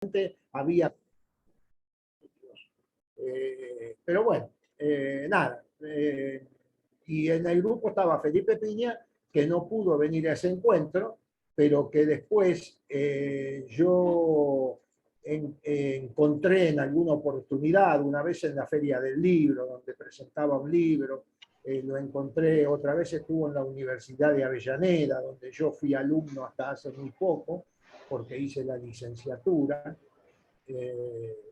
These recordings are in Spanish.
solamente había... pero bueno, nada. Y en el grupo estaba Felipe Piña, que no pudo venir a ese encuentro, pero que después yo encontré en alguna oportunidad, una vez en la Feria del Libro, donde presentaba un libro, lo encontré, otra vez estuvo en la Universidad de Avellaneda, donde yo fui alumno hasta hace muy poco, porque hice la licenciatura,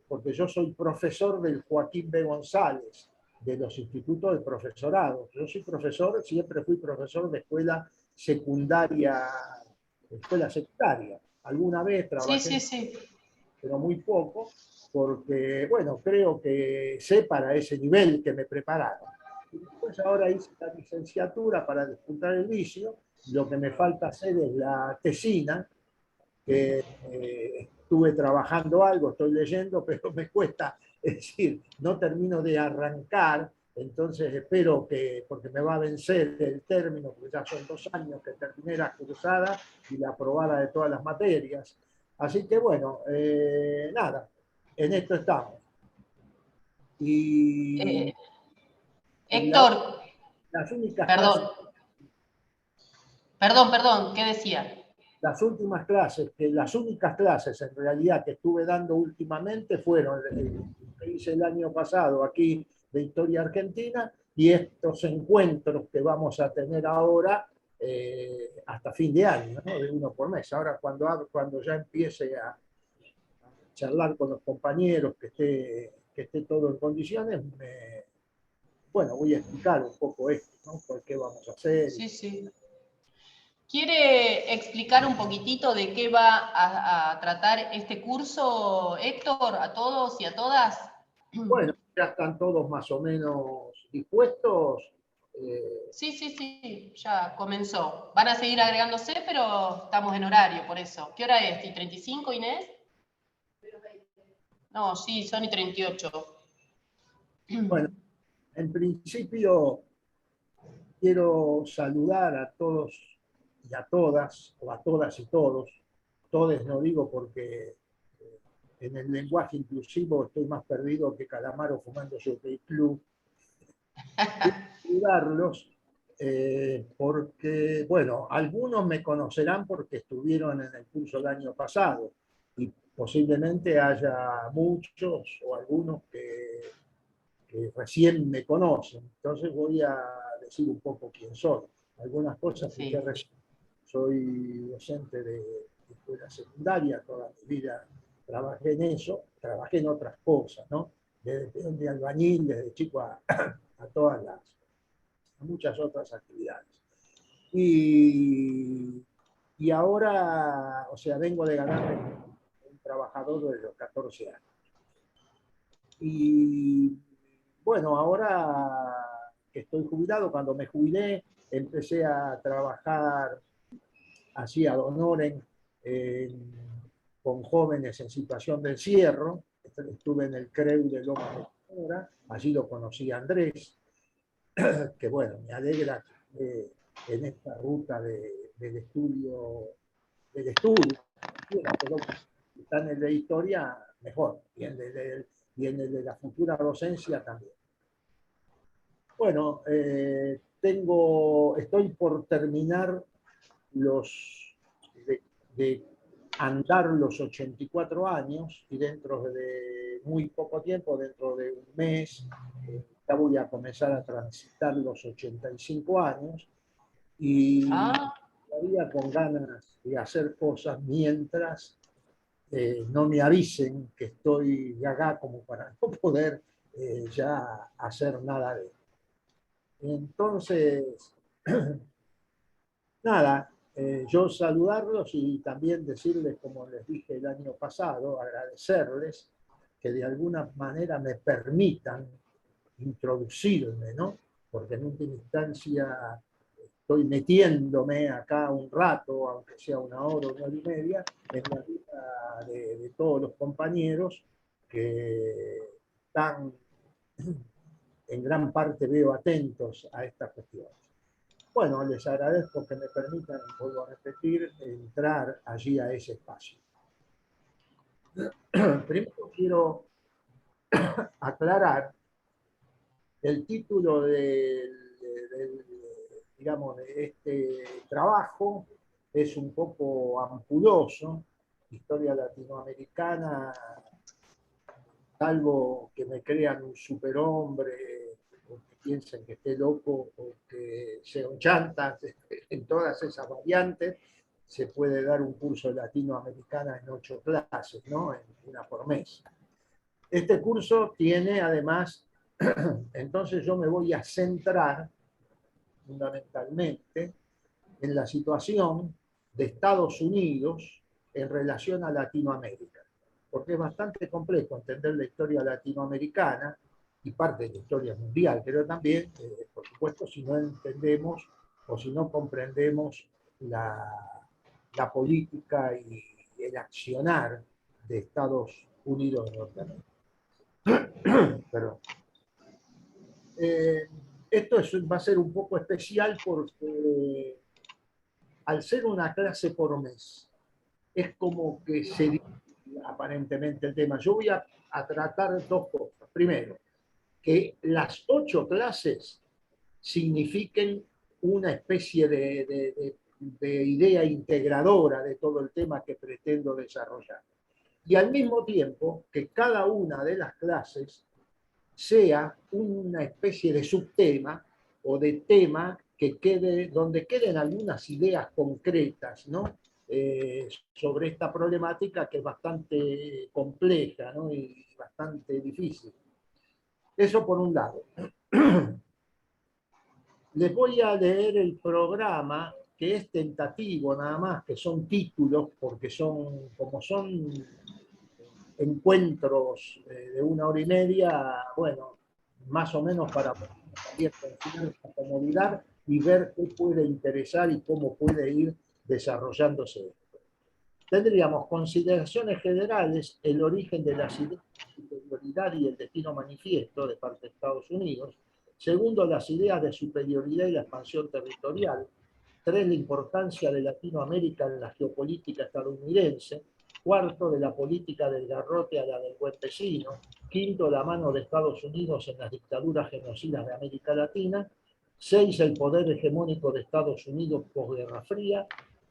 porque yo soy profesor del Joaquín B. González, de los institutos de profesorado. Yo soy profesor, siempre fui profesor de escuela secundaria, Alguna vez Sí, trabajé, sí, sí. pero muy poco, porque, bueno, creo que sé para ese nivel que me prepararon. Y después ahora hice la licenciatura para disputar el vicio. Lo que me falta hacer es la tesina, que estuve trabajando algo, estoy leyendo, pero me cuesta, es decir, no termino de arrancar, entonces espero que, porque me va a vencer el término, porque ya son 2 años que terminé la cursada y la aprobada de todas las materias. Así que bueno, nada, en esto estamos. Y, Eh, y Héctor, las únicas perdón, clases perdón, ¿qué decía? las últimas clases, que las únicas clases en realidad que estuve dando últimamente fueron que hice el año pasado aquí de Historia Argentina y estos encuentros que vamos a tener ahora hasta fin de año, ¿no? De uno por mes. Ahora cuando ya empiece a charlar con los compañeros, que esté todo en condiciones, bueno, voy a explicar un poco esto, ¿no? Por qué vamos a hacer. Sí, sí. ¿Quiere explicar un poquitito de qué va a tratar este curso, Héctor, a todos y a todas? Bueno, ya están todos más o menos dispuestos. Sí, sí, sí, ya comenzó. Van a seguir agregándose, pero estamos en horario, por eso. ¿Qué hora es? ¿Y 35, Inés? No, sí, son y 38. Bueno, en principio quiero saludar a todos y a todas, o a todas y todos. Todes no digo porque en el lenguaje inclusivo estoy más perdido que Calamaro fumando su club. Saludarlos porque, bueno, algunos me conocerán porque estuvieron en el curso del año pasado y posiblemente haya muchos o algunos que recién me conocen. Entonces voy a decir un poco quién soy. Algunas cosas que Sí. recién. Soy docente de escuela secundaria, toda mi vida trabajé en eso, trabajé en otras cosas, ¿no? Desde de albañil, desde chico a todas a muchas otras actividades. Y, y ahora, o sea, vengo de ganarme un trabajador desde los 14 años. Y bueno, ahora que estoy jubilado, cuando me jubilé, empecé a trabajar así ad honorem con jóvenes en situación de encierro. Estuve en el CREU de Lomas de Zamora, allí lo conocí a Andrés, que bueno, me alegra que en esta ruta del estudio, pero si está en el de historia, mejor, y en el de la futura docencia también. Bueno, estoy por terminar de andar los 84 años y dentro de muy poco tiempo, dentro de un mes, ya voy a comenzar a transitar los 85 años y Ah, todavía con ganas de hacer cosas mientras no me avisen que estoy gaga como para no poder ya hacer nada de eso. Entonces, nada, yo saludarlos y también decirles, como les dije el año pasado, agradecerles que de alguna manera me permitan introducirme, ¿no? Porque en última instancia estoy metiéndome acá un rato, aunque sea 1 hora, 1 hora y media, en la vida de todos los compañeros que están, en gran parte veo atentos a estas cuestiones. Bueno, les agradezco que me permitan, vuelvo a repetir, entrar allí a ese espacio. Primero quiero aclarar el título digamos, de este trabajo es un poco ampuloso, historia latinoamericana, salvo que me crean un superhombre, o que piensen que esté loco, o que sea un chanta, en todas esas variantes, se puede dar un curso de latinoamericana en 8 clases, ¿no? En una por mes. Este curso tiene además, entonces yo me voy a centrar fundamentalmente en la situación de Estados Unidos en relación a Latinoamérica, porque es bastante complejo entender la historia latinoamericana y parte de la historia mundial, pero también, por supuesto, si no entendemos o si no comprendemos la política y el accionar de Estados Unidos de Norteamérica. Perdón. Esto va a ser un poco especial porque al ser una clase por mes, es como que se divide aparentemente el tema. Yo voy a tratar dos cosas. Primero, que las 8 clases signifiquen una especie de idea integradora de todo el tema que pretendo desarrollar. Y al mismo tiempo, que cada una de las clases sea una especie de subtema o de tema que quede, donde queden algunas ideas concretas, ¿no? Sobre esta problemática que es bastante compleja, ¿no? Y bastante difícil. Eso por un lado. Les voy a leer el programa, que es tentativo nada más, que son títulos, porque son, como son encuentros de 1 hora y media, bueno, más o menos para también conseguir esta comodidad y ver qué puede interesar y cómo puede ir desarrollándose esto. Tendríamos consideraciones generales, el origen de las ideas de superioridad y el destino manifiesto de parte de Estados Unidos. Segundo, las ideas de superioridad y la expansión territorial. 3, la importancia de Latinoamérica en la geopolítica estadounidense. Cuarto, de la política del garrote a la del buen vecino. Quinto, la mano de Estados Unidos en las dictaduras genocidas de América Latina. 6, el poder hegemónico de Estados Unidos posguerra fría.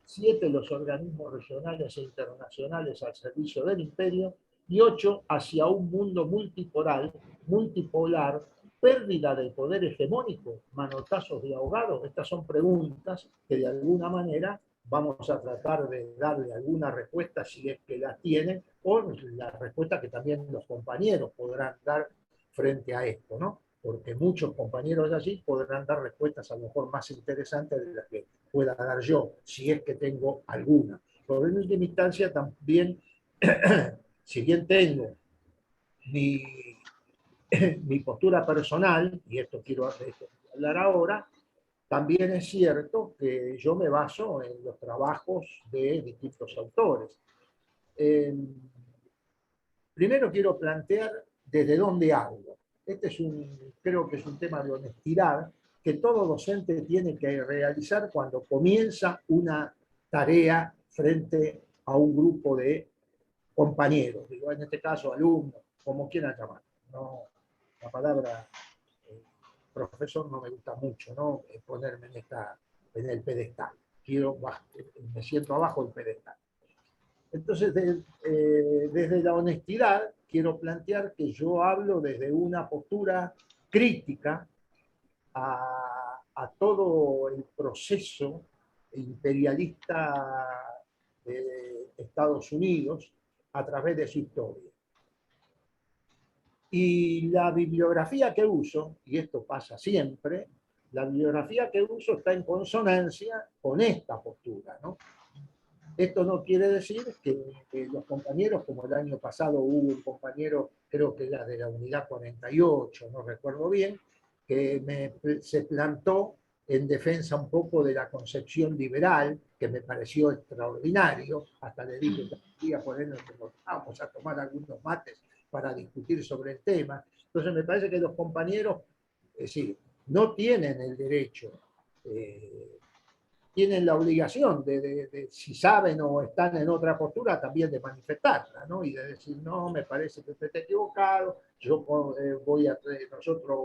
7, los organismos regionales e internacionales al servicio del imperio. Y 8, hacia un mundo multipolar, pérdida del poder hegemónico, manotazos de ahogado. Estas son preguntas que de alguna manera vamos a tratar de darle alguna respuesta si es que la tienen, o la respuesta que también los compañeros podrán dar frente a esto, ¿no? Porque muchos compañeros allí podrán dar respuestas a lo mejor más interesantes de las que pueda dar yo, si es que tengo alguna. Pero en última instancia también, si bien tengo mi, mi postura personal, y esto quiero hablar ahora, también es cierto que yo me baso en los trabajos de distintos autores. Primero quiero plantear desde dónde hablo. Este es creo que es un tema de honestidad que todo docente tiene que realizar cuando comienza una tarea frente a un grupo de compañeros, digo, en este caso alumnos, como quieran llamar. No, la palabra profesor no me gusta mucho, ¿no? Ponerme en el pedestal. Me siento abajo del pedestal. Entonces, desde la honestidad, quiero plantear que yo hablo desde una postura crítica a todo el proceso imperialista de Estados Unidos a través de su historia. Y la bibliografía que uso, y esto pasa siempre, la bibliografía que uso está en consonancia con esta postura, ¿no? Esto no quiere decir que los compañeros, como el año pasado hubo un compañero, creo que era de la unidad 48, no recuerdo bien, que se plantó en defensa un poco de la concepción liberal, que me pareció extraordinario, hasta le dije que quería ponernos que nos vamos a tomar algunos mates para discutir sobre el tema. Entonces me parece que los compañeros, es decir, no tienen el derecho tienen la obligación si saben o están en otra postura, también de manifestarla, ¿no? Y de decir, no, me parece que usted está equivocado, nosotros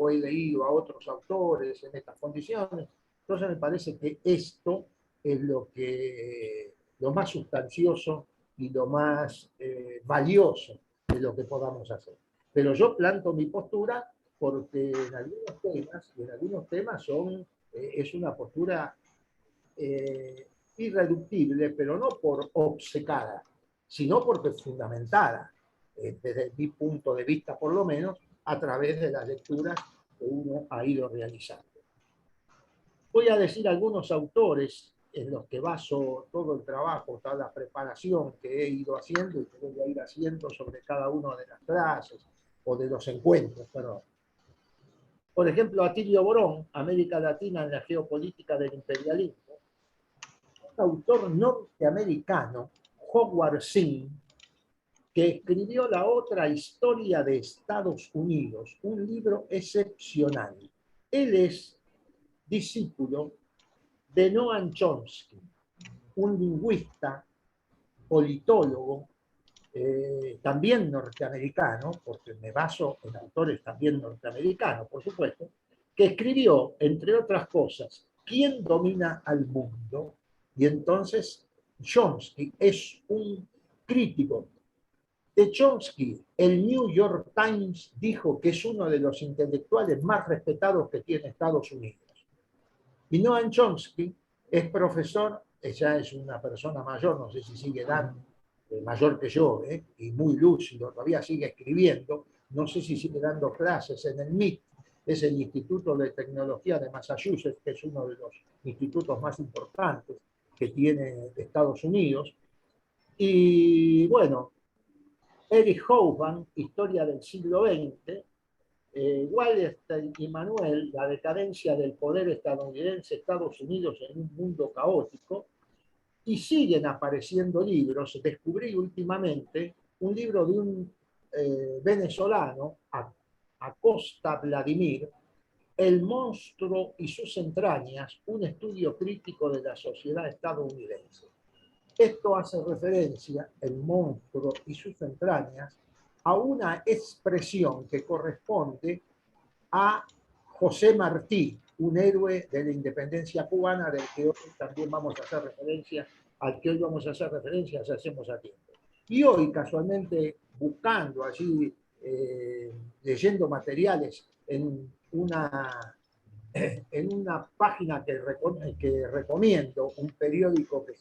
hoy leído a otros autores en estas condiciones. Entonces me parece que esto es lo más sustancioso y lo más valioso de lo que podamos hacer. Pero yo planto mi postura porque en algunos temas es una postura irreductible, pero no por obcecada, sino porque fundamentada, desde mi punto de vista por lo menos, a través de las lecturas que uno ha ido realizando. Voy a decir algunos autores en los que baso todo el trabajo, toda la preparación que he ido haciendo y que voy a ir haciendo sobre cada una de las clases o de los encuentros. Perdón. Por ejemplo, Atilio Borón, América Latina en la geopolítica del imperialismo, un autor norteamericano, Howard Zinn, que escribió La otra historia de Estados Unidos, un libro excepcional. Él es discípulo de Noam Chomsky, un lingüista, politólogo, también norteamericano, porque me baso en autores también norteamericanos, por supuesto, que escribió, entre otras cosas, ¿Quién domina al mundo? Y entonces Chomsky es un crítico de Chomsky. El New York Times dijo que es uno de los intelectuales más respetados que tiene Estados Unidos. Y Noam Chomsky es profesor, ella es una persona mayor, no sé si sigue dando, mayor que yo, y muy lúcido, todavía sigue escribiendo, no sé si sigue dando clases en el MIT, es el Instituto de Tecnología de Massachusetts, que es uno de los institutos más importantes que tiene Estados Unidos. Y bueno, Eric Hobsbawm, Historia del siglo XX, Wallerstein y Manuel, La decadencia del poder estadounidense, Estados Unidos en un mundo caótico, y siguen apareciendo libros. Descubrí últimamente un libro de un venezolano, Acosta Vladimir, El monstruo y sus entrañas, un estudio crítico de la sociedad estadounidense. Esto hace referencia, el monstruo y sus entrañas, a una expresión que corresponde a José Martí, un héroe de la independencia cubana, del que hoy también vamos a hacer referencia, al que hoy vamos a hacer referencia, si hacemos a tiempo. Y hoy, casualmente, buscando allí, leyendo materiales en una página que recomiendo, un periódico que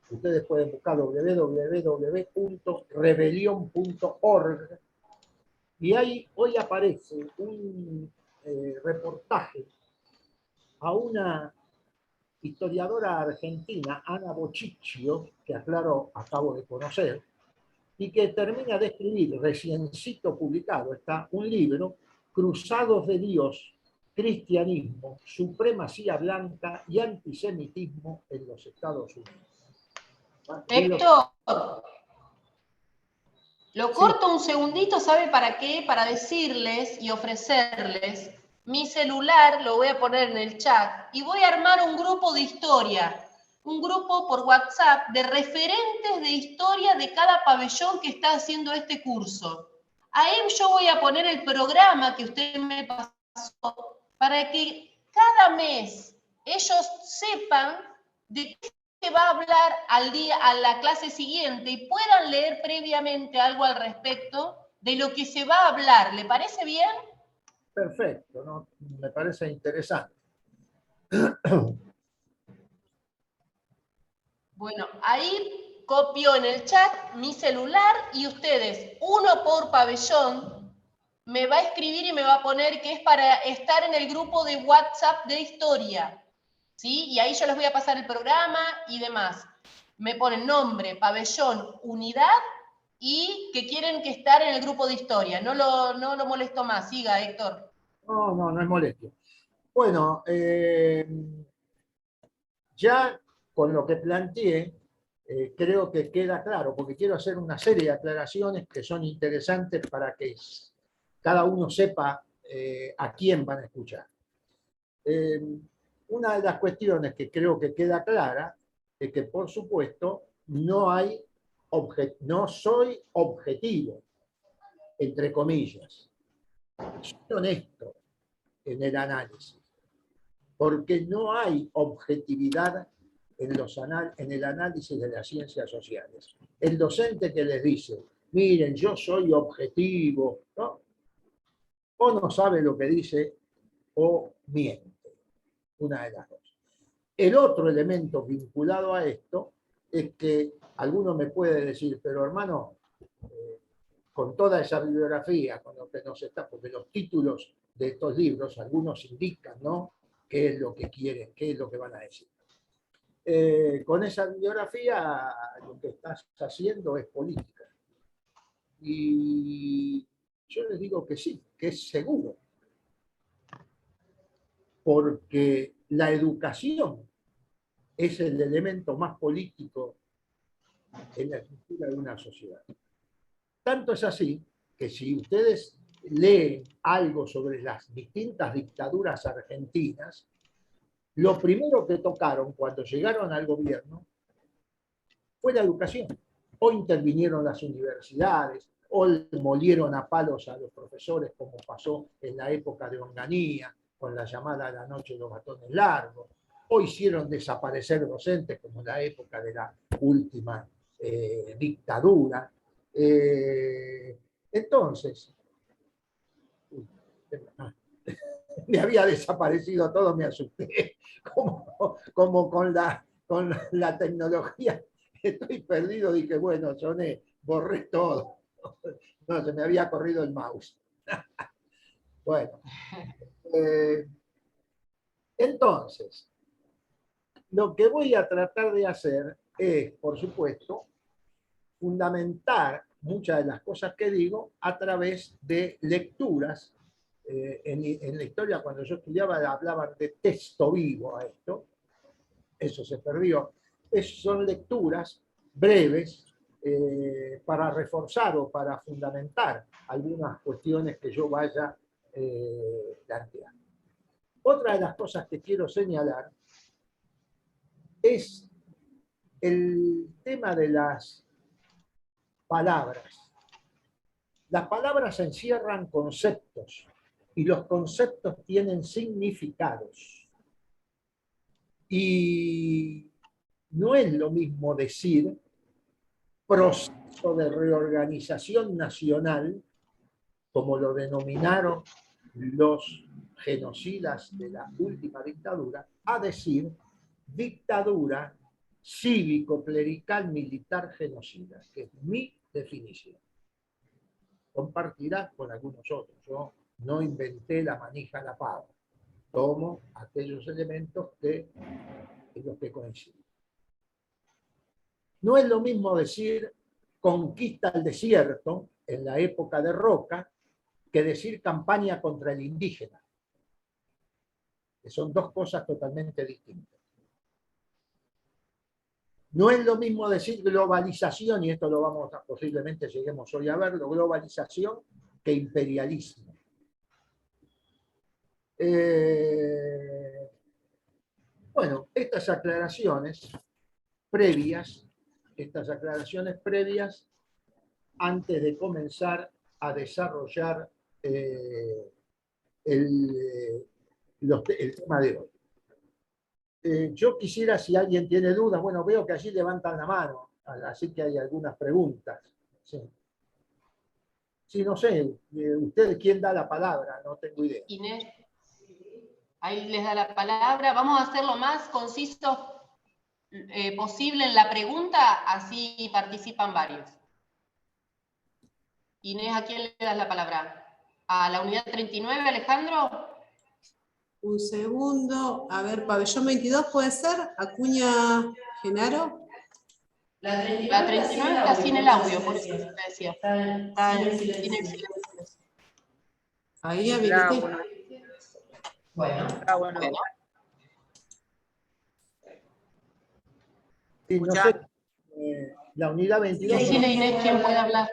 ustedes pueden buscar, www.rebelión.org, y ahí hoy aparece un reportaje a una historiadora argentina, Ana Bochicchio, que aclaro, acabo de conocer, y que termina de escribir, reciencito publicado, está un libro, Cruzados de Dios, Cristianismo, Supremacía Blanca y Antisemitismo en los Estados Unidos. Héctor, lo Sí. corto un segundito, ¿sabe para qué? Para decirles y ofrecerles mi celular, lo voy a poner en el chat, y voy a armar un grupo de historia, un grupo por WhatsApp de referentes de historia de cada pabellón que está haciendo este curso. Ahí yo voy a poner el programa que usted me pasó para que cada mes ellos sepan de qué se va a hablar a la clase siguiente y puedan leer previamente algo al respecto de lo que se va a hablar. ¿Le parece bien? Perfecto, ¿no? Me parece interesante. Bueno, ahí copio en el chat mi celular y ustedes, uno por pabellón, me va a escribir y me va a poner que es para estar en el grupo de WhatsApp de historia. ¿Sí? Y ahí yo les voy a pasar el programa y demás. Me ponen nombre, pabellón, unidad y que quieren que estar en el grupo de historia. No lo molesto más. Siga, Héctor. No es molestia. Bueno, ya con lo que planteé, creo que queda claro, porque quiero hacer una serie de aclaraciones que son interesantes para que cada uno sepa a quién van a escuchar. una de las cuestiones que creo que queda clara es que, por supuesto, no soy objetivo, entre comillas. Soy honesto en el análisis, porque no hay objetividad en el análisis de las ciencias sociales. El docente que les dice, miren, yo soy objetivo, ¿no? O no sabe lo que dice o miente, una de las dos. El otro elemento vinculado a esto es que alguno me puede decir, pero hermano, con toda esa bibliografía, con lo que nos está, porque los títulos de estos libros, algunos indican, ¿no?, qué es lo que quieren, qué es lo que van a decir. Con esa bibliografía lo que estás haciendo es política. Y yo les digo que sí, que es seguro. Porque la educación es el elemento más político en la estructura de una sociedad. Tanto es así que si ustedes leen algo sobre las distintas dictaduras argentinas, lo primero que tocaron cuando llegaron al gobierno fue la educación. O intervinieron las universidades, o molieron a palos a los profesores, como pasó en la época de Onganía, con la llamada La Noche de los Batones Largos, o hicieron desaparecer docentes, como en la época de la última dictadura. Entonces, me había desaparecido todo, me asusté, como con la tecnología. Estoy perdido, dije, bueno, soné, borré todo. No, se me había corrido el mouse. Bueno, entonces, lo que voy a tratar de hacer es, por supuesto, fundamentar muchas de las cosas que digo a través de lecturas. En la historia, cuando yo estudiaba, hablaban de texto vivo a esto. Eso se perdió. Son lecturas breves para reforzar o para fundamentar algunas cuestiones que yo vaya planteando. Otra de las cosas que quiero señalar es el tema de las palabras. Las palabras encierran conceptos y los conceptos tienen significados. Y no es lo mismo decir proceso de reorganización nacional, como lo denominaron los genocidas de la última dictadura, a decir dictadura cívico-clerical militar genocida, que es mi definición. Compartirá con algunos otros. Yo no inventé la manija a la pava. Tomo aquellos elementos en los que coinciden. No es lo mismo decir conquista el desierto en la época de Roca que decir campaña contra el indígena, que son dos cosas totalmente distintas. No es lo mismo decir globalización, y esto lo vamos a, posiblemente lleguemos hoy a verlo, globalización que imperialismo. Bueno, estas aclaraciones previas, antes de comenzar a desarrollar el tema de hoy. Yo quisiera, si alguien tiene dudas, bueno, veo que allí levantan la mano, así que hay algunas preguntas. Sí, sí, no sé, ¿usted quién da la palabra? No tengo idea. Inés, ahí les da la palabra. Vamos a hacer lo más conciso posible en la pregunta, así participan varios. Inés, ¿a quién le das la palabra? ¿A la unidad 39, Alejandro? Un segundo. A ver, pabellón 22 puede ser. Acuña Genaro. La 39 está sin el audio, por eso te decía. Está en el silencio. Ahí habilité. Bueno. Sí, no sé, la unidad 22. Decile, Inés, quién puede hablar.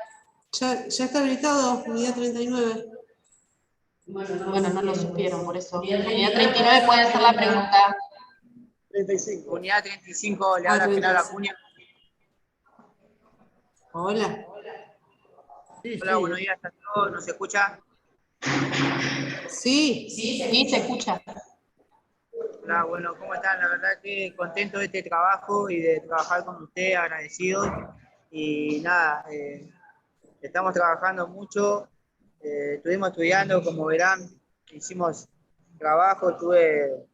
Ya está habilitado, unidad 39. Bueno, no lo supieron, por eso. Unidad 39 puede hacer la pregunta. 35. Unidad 35, le habla 35. Genaro Acuña. Hola. Sí, Hola, sí. buenos días a todos, ¿nos escucha? Sí. Sí, se escucha. Hola, bueno, ¿cómo están? La verdad que contento de este trabajo y de trabajar con usted, agradecido. Y nada, estamos trabajando mucho, estuvimos estudiando, como verán, hicimos trabajo, estuve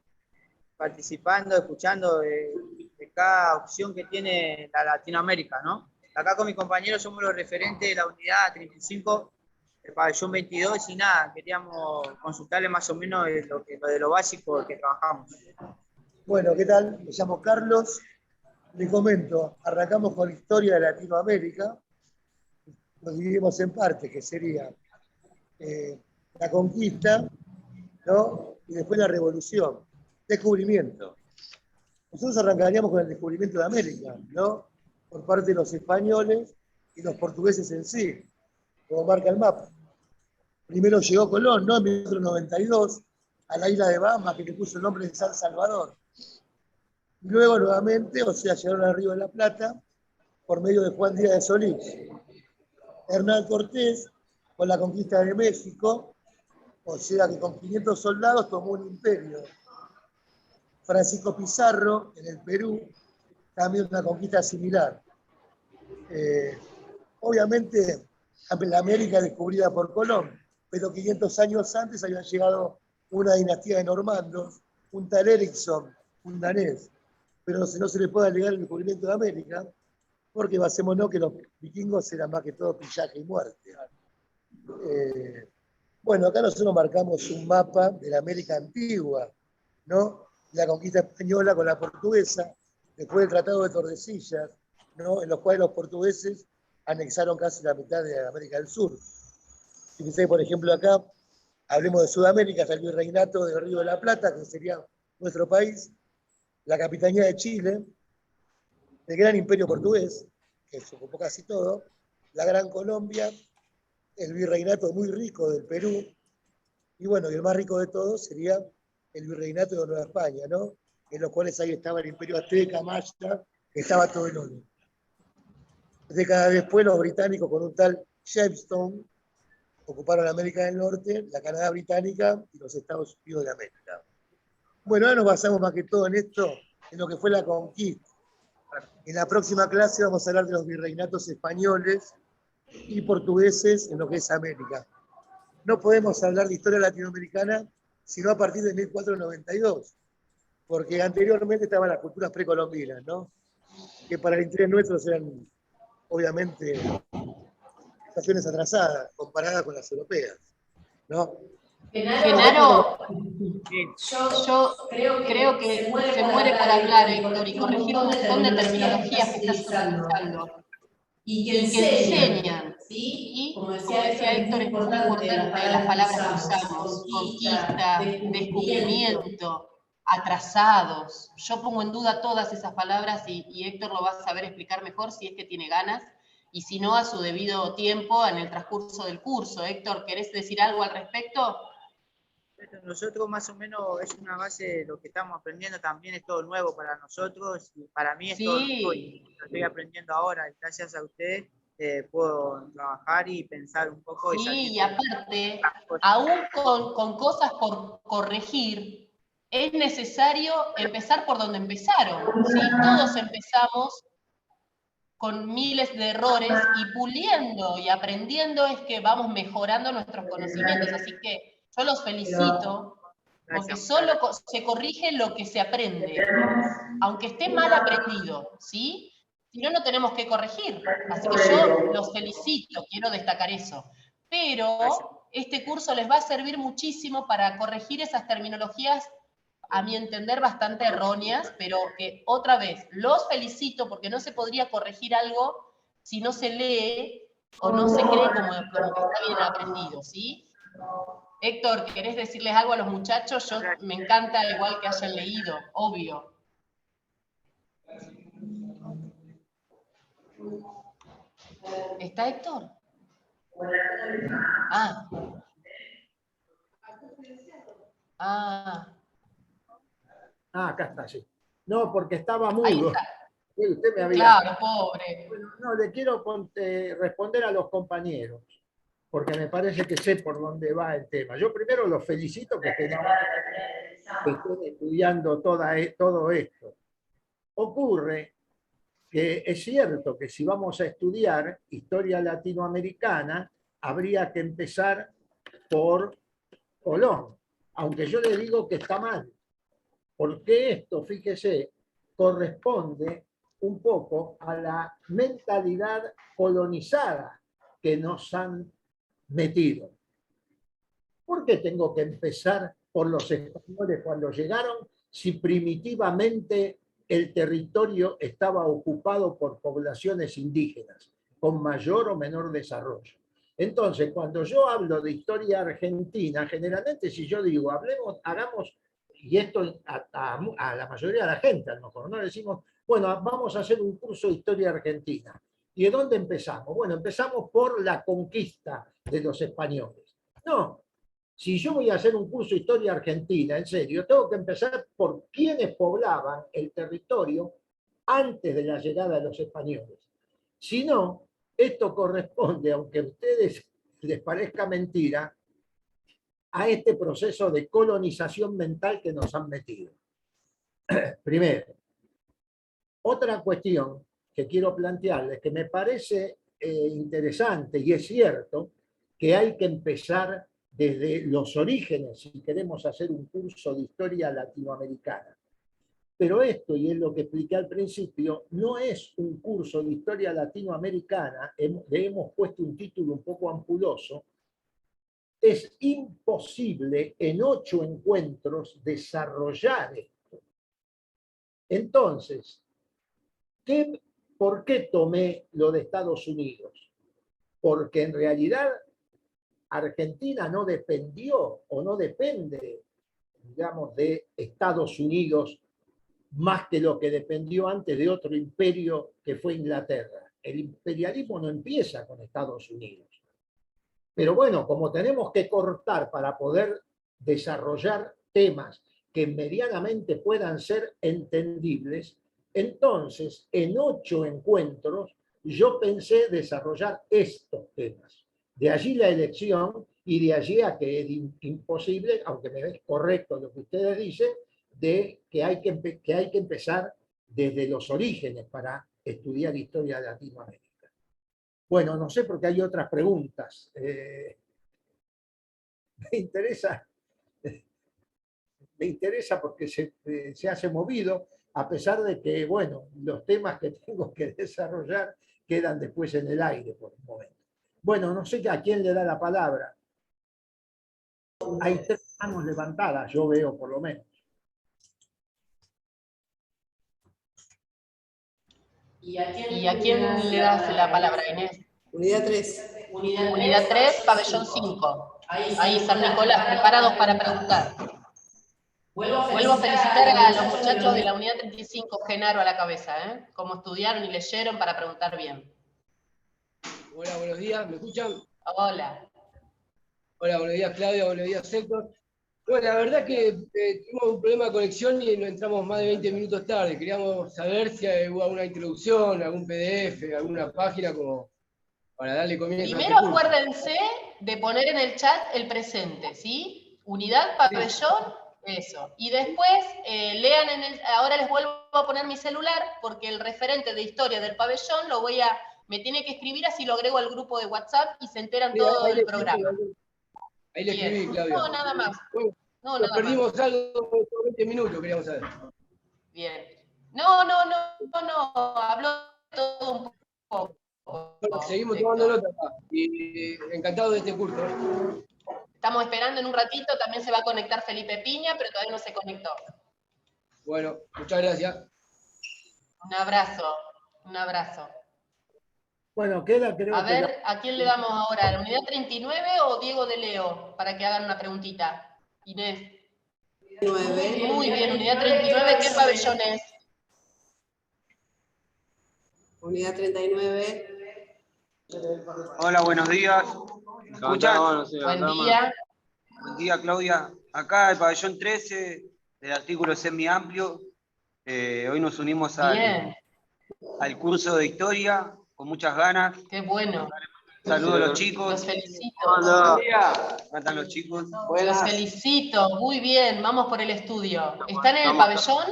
participando, escuchando de cada opción que tiene la Latinoamérica, ¿no? Acá con mis compañeros somos los referentes de la unidad 35, el pabellón 22, y nada, queríamos consultarle más o menos lo de lo básico que trabajamos. Bueno, ¿qué tal? Me llamo Carlos. Les comento, arrancamos con la historia de Latinoamérica. Nos dividimos en partes, que sería la conquista, ¿no? Y después la revolución, descubrimiento. Nosotros arrancaríamos con el descubrimiento de América, ¿no? Por parte de los españoles y los portugueses en sí, como marca el mapa. Primero llegó Colón, ¿no? En 1492, a la isla de Bahamas, que le puso el nombre de San Salvador. Y luego nuevamente, o sea, llegaron al Río de la Plata por medio de Juan Díaz de Solís. Hernán Cortés, con la conquista de México, o sea que con 500 soldados tomó un imperio. Francisco Pizarro, en el Perú, también una conquista similar. Obviamente, la América descubrida por Colón, pero 500 años antes habían llegado una dinastía de normandos, un tal Ericsson, un danés. Pero no se le puede alegar el descubrimiento de América, porque basémonos que los vikingos eran más que todo pillaje y muerte. Bueno, acá nosotros marcamos un mapa de la América antigua, ¿no? La conquista española con la portuguesa, después del Tratado de Tordesillas, ¿no? En los cuales los portugueses anexaron casi la mitad de América del Sur. Fíjense, por ejemplo, acá, hablemos de Sudamérica, está el virreinato del Río de la Plata, que sería nuestro país, la capitanía de Chile, el gran imperio portugués, que se ocupó casi todo, la Gran Colombia, el virreinato muy rico del Perú, y bueno, y el más rico de todos sería el virreinato de Nueva España, ¿no? En los cuales ahí estaba el imperio azteca, maya, que estaba todo en orden. Décadas después, los británicos con un tal Jamestown ocuparon América del Norte, la Canadá británica y los Estados Unidos de América. Bueno, ahora nos basamos más que todo en esto, en lo que fue la conquista. En la próxima clase vamos a hablar de los virreinatos españoles y portugueses en lo que es América. No podemos hablar de historia latinoamericana sino a partir de 1492, porque anteriormente estaban las culturas precolombinas, ¿no? Que para el interés nuestro eran, obviamente, estaciones atrasadas comparadas con las europeas, ¿no? Genaro, Sí, yo creo que se muere por hablar, Héctor, y corregir un montón de terminologías que estás utilizando y que enseñan. Y, como decía Héctor, es muy importante las palabras que usamos: conquista, descubrimiento, atrasados. Yo pongo en duda todas esas palabras y Héctor lo va a saber explicar mejor si es que tiene ganas, y si no, a su debido tiempo en el transcurso del curso. Héctor, ¿querés decir algo al respecto? nosotros más o menos es una base de lo que estamos aprendiendo, también es todo nuevo para nosotros, y para mí es todo nuevo, y Sí, lo estoy aprendiendo ahora, y gracias a ustedes puedo trabajar y pensar un poco y sí, salir y de aparte, las cosas. aún con cosas por corregir, es necesario empezar por donde empezaron, ¿sí? Todos empezamos con miles de errores, y puliendo y aprendiendo es que vamos mejorando nuestros conocimientos. Así que yo los felicito, porque Gracias, muchas solo gracias. se corrige lo que se aprende, aunque esté mal aprendido, ¿sí? Si no, no tenemos que corregir. Así que yo los felicito, quiero destacar eso. Gracias. Pero este curso les va a servir muchísimo para corregir esas terminologías, a mi entender, bastante erróneas, pero que otra vez los felicito, porque no se podría corregir algo si no se lee o no se cree como que está bien aprendido, ¿sí? Héctor, ¿querés decirles algo a los muchachos? Yo Gracias. me encanta igual que hayan leído, obvio. ¿Está Héctor? Ah. Ah, Acá está, sí. No, porque estaba ahí mudo. está. Sí, usted me había... Claro, pobre. Bueno, no, le quiero responder a los compañeros, porque me parece que sé por dónde va el tema. Yo primero los felicito que estén estudiando todo esto. Ocurre que es cierto que si vamos a estudiar historia latinoamericana, habría que empezar por Colón, aunque yo le digo que está mal, porque esto, fíjese, corresponde un poco a la mentalidad colonizada que nos han metido. ¿Por qué tengo que empezar por los españoles cuando llegaron si primitivamente el territorio estaba ocupado por poblaciones indígenas con mayor o menor desarrollo? Entonces, cuando yo hablo de historia argentina, generalmente si yo digo, hagamos, y esto a la mayoría de la gente, a lo mejor, no decimos, bueno, vamos a hacer un curso de historia argentina. ¿Y de dónde empezamos? Bueno, empezamos por la conquista de los españoles. No, si yo voy a hacer un curso de historia argentina, en serio, tengo que empezar por quienes poblaban el territorio antes de la llegada de los españoles. Si no, esto corresponde, aunque a ustedes les parezca mentira, a este proceso de colonización mental que nos han metido. Primero. Otra cuestión que quiero plantearles, que me parece interesante y es cierto, que hay que empezar desde los orígenes si queremos hacer un curso de historia latinoamericana. Pero esto, y es lo que expliqué al principio, no es un curso de historia latinoamericana, le hemos puesto un título un poco ampuloso. Es imposible en 8 encuentros desarrollar esto. Entonces, ¿por qué tomé lo de Estados Unidos? Porque en realidad Argentina no dependió o no depende, digamos, de Estados Unidos más que lo que dependió antes de otro imperio que fue Inglaterra. El imperialismo no empieza con Estados Unidos. Pero bueno, como tenemos que cortar para poder desarrollar temas que medianamente puedan ser entendibles, entonces en 8 encuentros yo pensé desarrollar estos temas. De allí la elección y de allí a que es imposible, aunque me es correcto lo que ustedes dicen, de que hay que empezar desde los orígenes para estudiar historia de Latinoamérica. Bueno, no sé porque hay otras preguntas. Me interesa porque se hace movido, a pesar de que, bueno, los temas que tengo que desarrollar quedan después en el aire por un momento. Bueno, no sé a quién le da la palabra. Hay 3 manos levantadas, yo veo por lo menos. ¿Y a quién le das la palabra, Inés? Unidad 3. Unidad 3, pabellón 5. Ahí, San Nicolás, preparados para preguntar. Vuelvo a felicitar a los muchachos de la unidad 35, Genaro a la cabeza, ¿eh? Cómo estudiaron y leyeron para preguntar bien. Hola, buenos días, ¿me escuchan? Hola. Hola, buenos días Claudia, buenos días Héctor. Bueno, la verdad que tuvimos un problema de conexión y nos entramos más de 20 minutos tarde. Queríamos saber si hubo alguna introducción, algún PDF, alguna página como para darle comienzo a este Primero curso. acuérdense de poner en el chat el presente, ¿sí? Unidad, pabellón, eso. Y después lean ahora les vuelvo a poner mi celular porque el referente de historia del pabellón me tiene que escribir, así lo agrego al grupo de WhatsApp y se enteran todo del programa. Ahí le escribí, Claudia. No, nada más. Bueno, No, nos nada perdimos más. algo por 20 minutos, queríamos saber. Bien. No, habló todo un poco. Bueno, seguimos tomando nota acá. Y encantado de este curso. Estamos esperando en un ratito, también se va a conectar Felipe Piña, pero todavía no se conectó. Bueno, muchas gracias. Un abrazo, un abrazo. Bueno, queda creo A ver, que... ¿a quién le damos ahora? ¿A la unidad 39 o Diego de Leo? Para que hagan una preguntita. Inés. 9. Muy bien, unidad 39, ¿qué pabellón es? Unidad 39. Hola, buenos días. ¿Me escuchan? Buen día. Buen día, Claudia. Acá el pabellón 13, el artículo semiamplio. Hoy nos unimos Bien, al curso de historia con muchas ganas. qué bueno. Saludos a los Los chicos. felicito. ¿Cómo están los chicos? Los felicito. Muy bien, vamos por el estudio. ¿Están en el pabellón?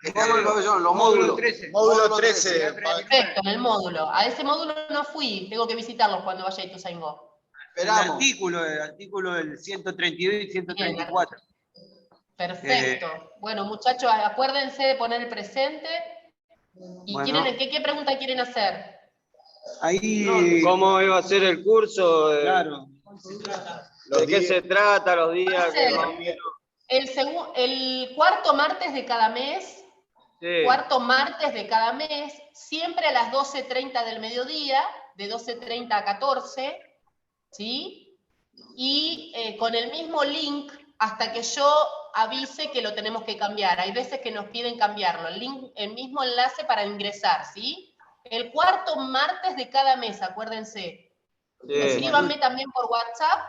Estamos en el pabellón, los módulos. 13. Módulo 13. Perfecto, en el módulo. A ese módulo no fui, tengo que visitarlos cuando vaya a Ituzaingó. El artículo del 132 y 134. Perfecto. Bueno, muchachos, acuérdense de poner el presente. ¿Y Bueno. qué pregunta quieren hacer? Ahí. ¿Cómo iba a ser el curso? Claro. ¿De qué se trata? Los días Va a ser que el cuarto martes de cada mes. Sí. Cuarto martes de cada mes, siempre a las 12:30 del mediodía, de 12:30 a 14, ¿sí? Y con el mismo link hasta que yo avise que lo tenemos que cambiar. Hay veces que nos piden cambiarlo, el mismo enlace para ingresar, ¿sí? El cuarto martes de cada mes, acuérdense. Sí. Escríbanme también por WhatsApp,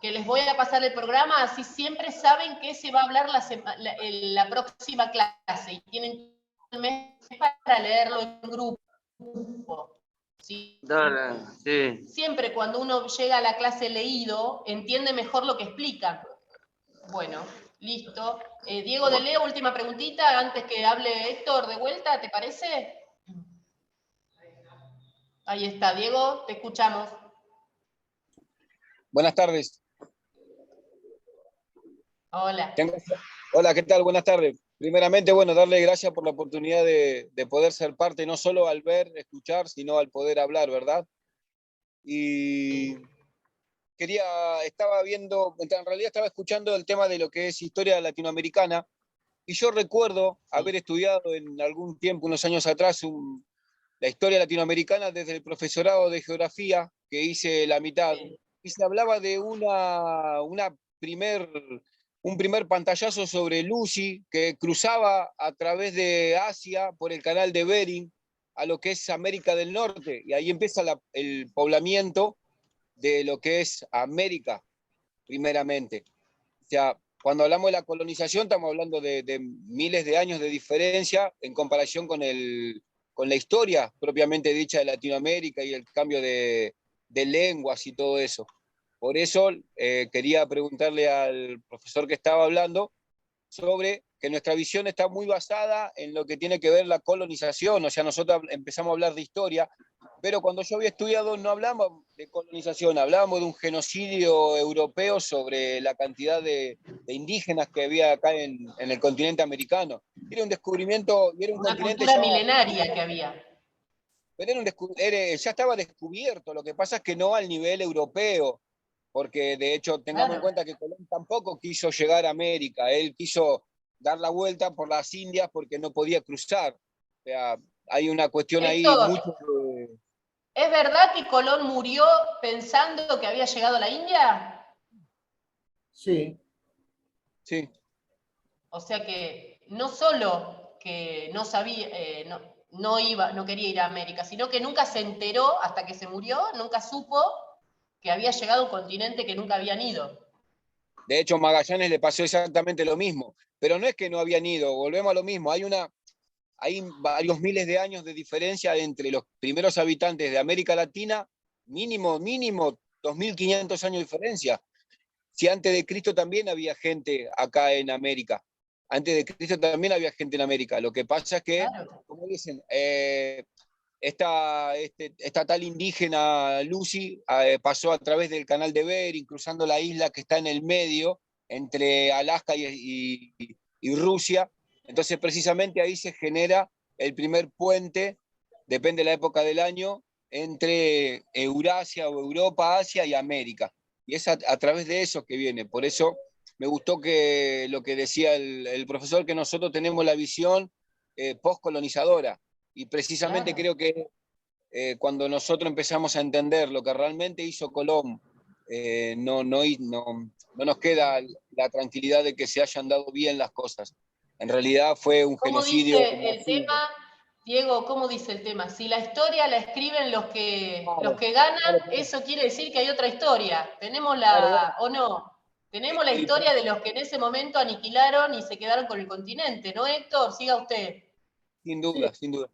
que les voy a pasar el programa, así siempre saben que se va a hablar la próxima clase y tienen un mes para leerlo en grupo. ¿Sí? Dale, sí. Siempre cuando uno llega a la clase leído, entiende mejor lo que explican. Bueno, listo. Diego de Leo, última preguntita, antes que hable Héctor de vuelta, ¿te parece? Ahí está, Diego, te escuchamos. Buenas tardes. Hola. Hola, ¿qué tal? Buenas tardes. Primeramente, bueno, darle gracias por la oportunidad de poder ser parte, no solo al ver, escuchar, sino al poder hablar, ¿verdad? Y estaba viendo, en realidad estaba escuchando el tema de lo que es historia latinoamericana, y yo recuerdo haber estudiado en algún tiempo, unos años atrás, la historia latinoamericana desde el profesorado de geografía, que hice la mitad, y se hablaba de un primer pantallazo sobre Lucy, que cruzaba a través de Asia por el canal de Bering a lo que es América del Norte, y ahí empieza el poblamiento de lo que es América, primeramente. O sea, cuando hablamos de la colonización, estamos hablando de miles de años de diferencia en comparación con la historia propiamente dicha de Latinoamérica y el cambio de lenguas y todo eso. Por eso quería preguntarle al profesor que estaba hablando sobre que nuestra visión está muy basada en lo que tiene que ver la colonización. O sea, nosotros empezamos a hablar de historia, pero cuando yo había estudiado no hablábamos de colonización, hablábamos de un genocidio europeo sobre la cantidad de indígenas que había acá en el continente americano. Era un descubrimiento, y era un Una continente cultura milenaria que había. Pero ya estaba descubierto, lo que pasa es que no al nivel europeo, porque de hecho tengamos en cuenta que Colón tampoco quiso llegar a América, él quiso dar la vuelta por las Indias porque no podía cruzar. O sea, hay una cuestión ahí Héctor, mucho ¿es verdad que Colón murió pensando que había llegado a la India? Sí. Sí. O sea que no solo que no sabía, no quería ir a América, sino que nunca se enteró hasta que se murió, nunca supo que había llegado a un continente que nunca habían ido. De hecho, Magallanes le pasó exactamente lo mismo, pero no es que no habían ido, volvemos a lo mismo, hay varios miles de años de diferencia entre los primeros habitantes de América Latina, mínimo 2.500 años de diferencia. Si antes de Cristo también había gente acá en América, antes de Cristo también había gente en América, lo que pasa es que, claro, como dicen, esta tal indígena Lucy pasó a través del canal de Bering, cruzando la isla que está en el medio, entre Alaska y Rusia. Entonces, precisamente ahí se genera el primer puente, depende de la época del año, entre Eurasia o Europa, Asia y América. Y es a través de eso que viene. Por eso me gustó que lo que decía el profesor, que nosotros tenemos la visión postcolonizadora. Y precisamente claro, creo que cuando nosotros empezamos a entender lo que realmente hizo Colón, no nos queda la tranquilidad de que se hayan dado bien las cosas. En realidad fue un genocidio. ¿Cómo dice el tema, Diego? ¿Cómo dice el tema? Si la historia la escriben los que ganan, claro, eso quiere decir que hay otra historia. ¿Tenemos la, claro, o no? Tenemos la historia de los que en ese momento aniquilaron y se quedaron con el continente, ¿no, Héctor? Siga usted. Sin duda, sin duda.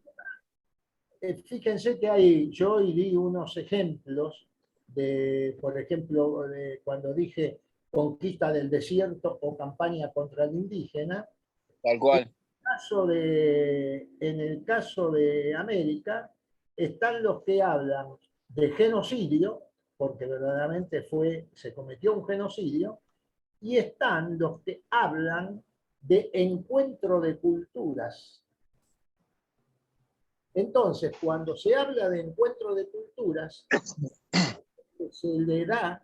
Fíjense que yo hoy di unos ejemplos por ejemplo, cuando dije conquista del desierto o campaña contra el indígena. Tal cual. En el caso de América, están los que hablan de genocidio, porque verdaderamente se cometió un genocidio, y están los que hablan de encuentro de culturas. Entonces, cuando se habla de encuentro de culturas, se le da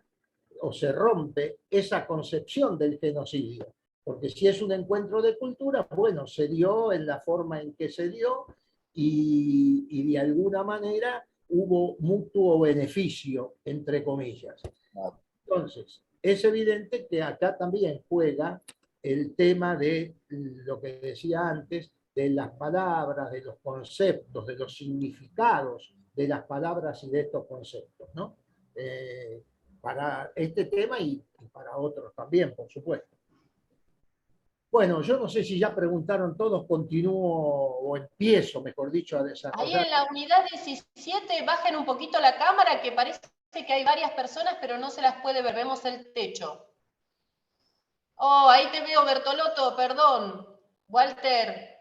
o se rompe esa concepción del genocidio. Porque si es un encuentro de culturas, bueno, se dio en la forma en que se dio y de alguna manera hubo mutuo beneficio, entre comillas. Entonces, es evidente que acá también juega el tema de lo que decía antes, de las palabras, de los conceptos, de los significados de las palabras y de estos conceptos, ¿no? Para este tema y para otros también, por supuesto. Bueno, yo no sé si ya preguntaron todos, continúo o empiezo, mejor dicho, a desarrollar. Ahí en la unidad 17, bajen un poquito la cámara, que parece que hay varias personas, pero no se las puede ver, vemos el techo. Oh, ahí te veo, Bertolotto, perdón. Walter,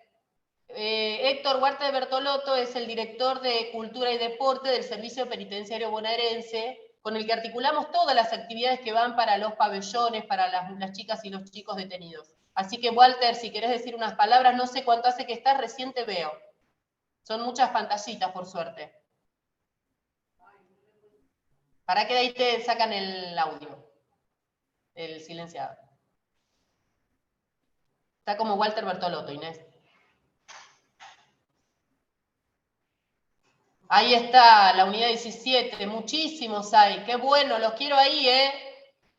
Héctor Walter Bertolotto es el director de Cultura y Deporte del Servicio Penitenciario Bonaerense, con el que articulamos todas las actividades que van para los pabellones, para las chicas y los chicos detenidos. Así que, Walter, si querés decir unas palabras, no sé cuánto hace que estás, recién te veo. Son muchas pantallitas, por suerte. Para que de ahí te sacan el audio, el silenciado. Está como Walter Bertolotto, Inés. Ahí está, la unidad 17, muchísimos hay. Qué bueno, los quiero ahí, ¿eh?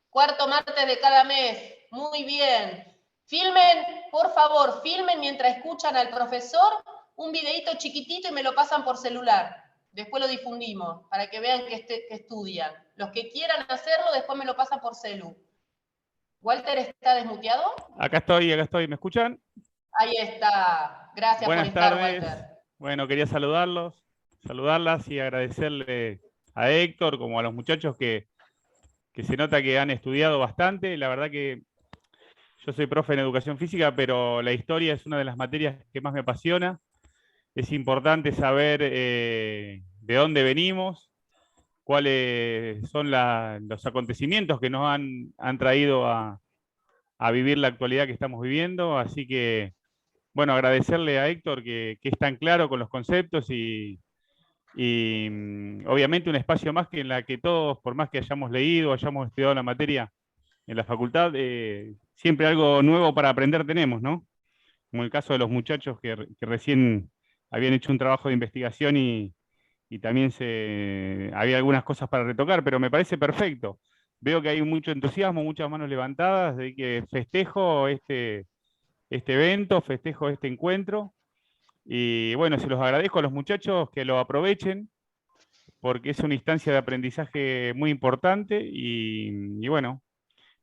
Cuarto martes de cada mes. Muy bien. Filmen, por favor, filmen mientras escuchan al profesor un videito chiquitito y me lo pasan por celular. Después lo difundimos para que vean que estudian. Los que quieran hacerlo, después me lo pasan por celu. ¿Walter está desmuteado? Acá estoy. ¿Me escuchan? Ahí está. Gracias por estar, Walter. Bueno, quería saludarlas y agradecerle a Héctor como a los muchachos que se nota que han estudiado bastante. La verdad que yo soy profe en educación física, pero la historia es una de las materias que más me apasiona. Es importante saber de dónde venimos, cuáles son los acontecimientos que nos han traído a vivir la actualidad que estamos viviendo. Así que, bueno, agradecerle a Héctor que es tan claro con los conceptos y obviamente un espacio más que en la que todos, por más que hayamos leído, hayamos estudiado la materia en la facultad, siempre algo nuevo para aprender tenemos, ¿no? Como el caso de los muchachos que recién habían hecho un trabajo de investigación y también había algunas cosas para retocar, pero me parece perfecto. Veo que hay mucho entusiasmo, muchas manos levantadas, de que festejo este evento, festejo este encuentro. Y bueno, se los agradezco a los muchachos que lo aprovechen, porque es una instancia de aprendizaje muy importante. Y bueno,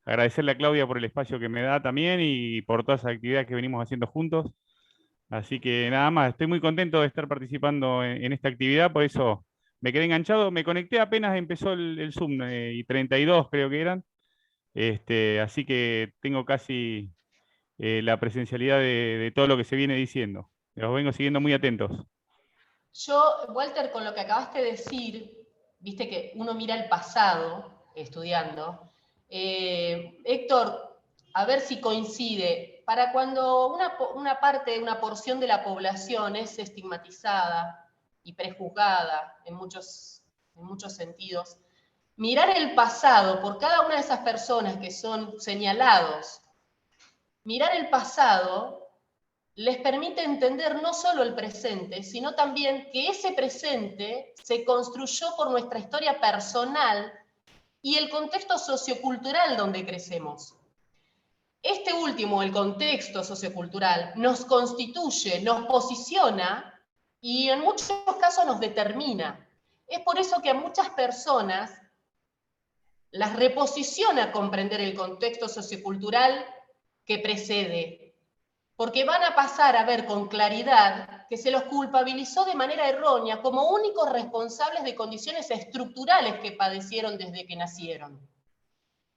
agradecerle a Claudia por el espacio que me da también y por todas las actividades que venimos haciendo juntos. Así que nada más, estoy muy contento de estar participando en esta actividad, por eso me quedé enganchado, me conecté apenas empezó el Zoom, y 32 creo que eran, así que tengo casi la presencialidad de todo lo que se viene diciendo. Los vengo siguiendo muy atentos. Yo, Walter, con lo que acabaste de decir, viste que uno mira el pasado estudiando. Héctor, a ver si coincide. Para cuando una porción de la población es estigmatizada y prejuzgada en muchos sentidos, mirar el pasado por cada una de esas personas que son señalados, mirar el pasado les permite entender no solo el presente, sino también que ese presente se construyó por nuestra historia personal y el contexto sociocultural donde crecemos. Este último, el contexto sociocultural, nos constituye, nos posiciona y en muchos casos nos determina. Es por eso que a muchas personas las reposiciona a comprender el contexto sociocultural que precede, porque van a pasar a ver con claridad que se los culpabilizó de manera errónea como únicos responsables de condiciones estructurales que padecieron desde que nacieron.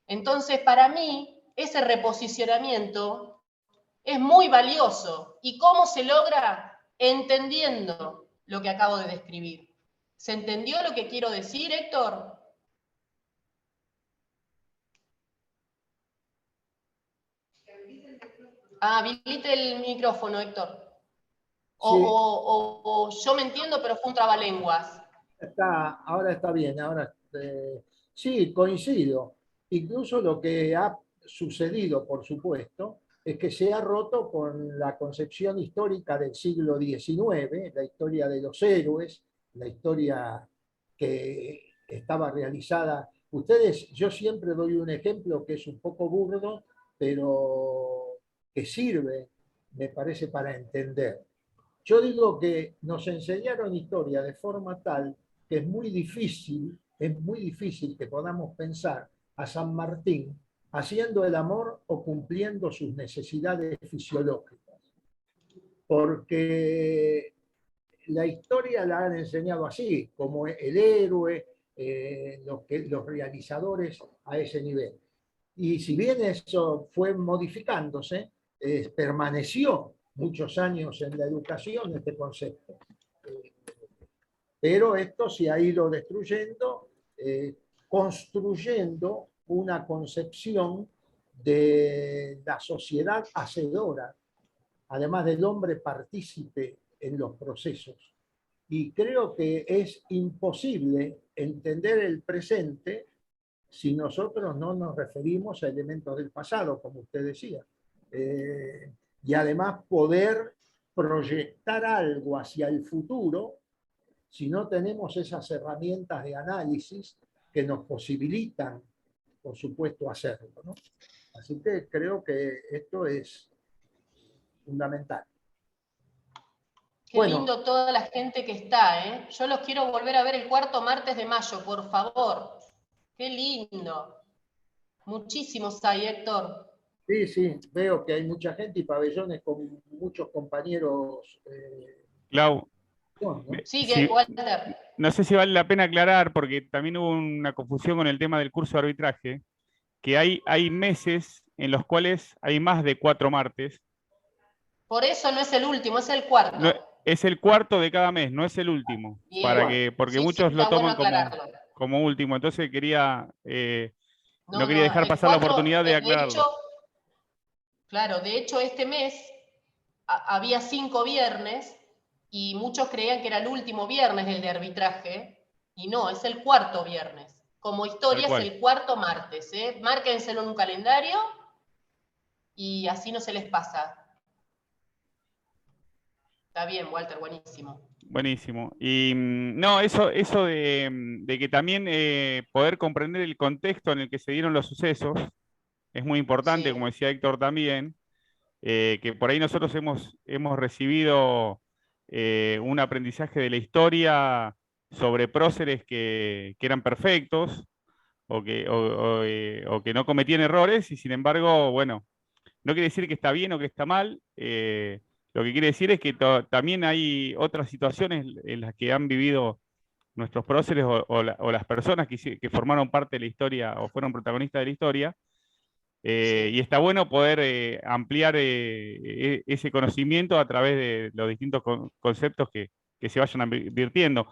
Entonces, para mí, ese reposicionamiento es muy valioso. ¿Y cómo se logra? Entendiendo lo que acabo de describir. ¿Se entendió lo que quiero decir, Héctor? Habilite el micrófono, Héctor. O yo me entiendo, pero fue un trabalenguas. Ahora está bien, sí, coincido. Incluso lo que ha sucedido, por supuesto, es que se ha roto con la concepción histórica del siglo XIX, la historia de los héroes, la historia que estaba realizada. Yo siempre doy un ejemplo que es un poco burdo, pero que sirve, me parece, para entender. Yo digo que nos enseñaron historia de forma tal que es muy difícil que podamos pensar a San Martín haciendo el amor o cumpliendo sus necesidades fisiológicas. Porque la historia la han enseñado así, como el héroe, los realizadores a ese nivel. Y si bien eso fue modificándose, permaneció muchos años en la educación este concepto. Pero esto se ha ido destruyendo, construyendo una concepción de la sociedad hacedora, además del hombre partícipe en los procesos. Y creo que es imposible entender el presente si nosotros no nos referimos a elementos del pasado, como usted decía. Y además poder proyectar algo hacia el futuro si no tenemos esas herramientas de análisis que nos posibilitan, por supuesto, hacerlo, ¿no? Así que creo que esto es fundamental. Qué lindo toda la gente que está, ¿eh? Yo los quiero volver a ver el cuarto martes de mayo, por favor. Qué lindo. Muchísimos hay, Héctor. Sí, veo que hay mucha gente y pabellones con muchos compañeros. Clau, ¿no? Sigue, Walter. No sé si vale la pena aclarar, porque también hubo una confusión con el tema del curso de arbitraje, que hay meses en los cuales hay más de 4 martes. Por eso no es el último, es el cuarto. No, es el cuarto de cada mes, no es el último. Porque muchos lo toman como último. Entonces no quería dejar pasar la oportunidad de aclararlo. De hecho, este mes había 5 viernes y muchos creían que era el último viernes el de arbitraje, y no, es el cuarto viernes. Como historia es el cuarto martes, ¿eh? Márquenselo en un calendario y así no se les pasa. Está bien, Walter, buenísimo. Buenísimo. Y no, eso de que también poder comprender el contexto en el que se dieron los sucesos es muy importante, como decía Héctor también, que por ahí nosotros hemos recibido un aprendizaje de la historia sobre próceres que eran perfectos o que no cometían errores, y sin embargo, bueno, no quiere decir que está bien o que está mal. Lo que quiere decir es que también hay otras situaciones en las que han vivido nuestros próceres o las personas que formaron parte de la historia o fueron protagonistas de la historia. Y está bueno poder ampliar ese conocimiento a través de los distintos conceptos que se vayan advirtiendo.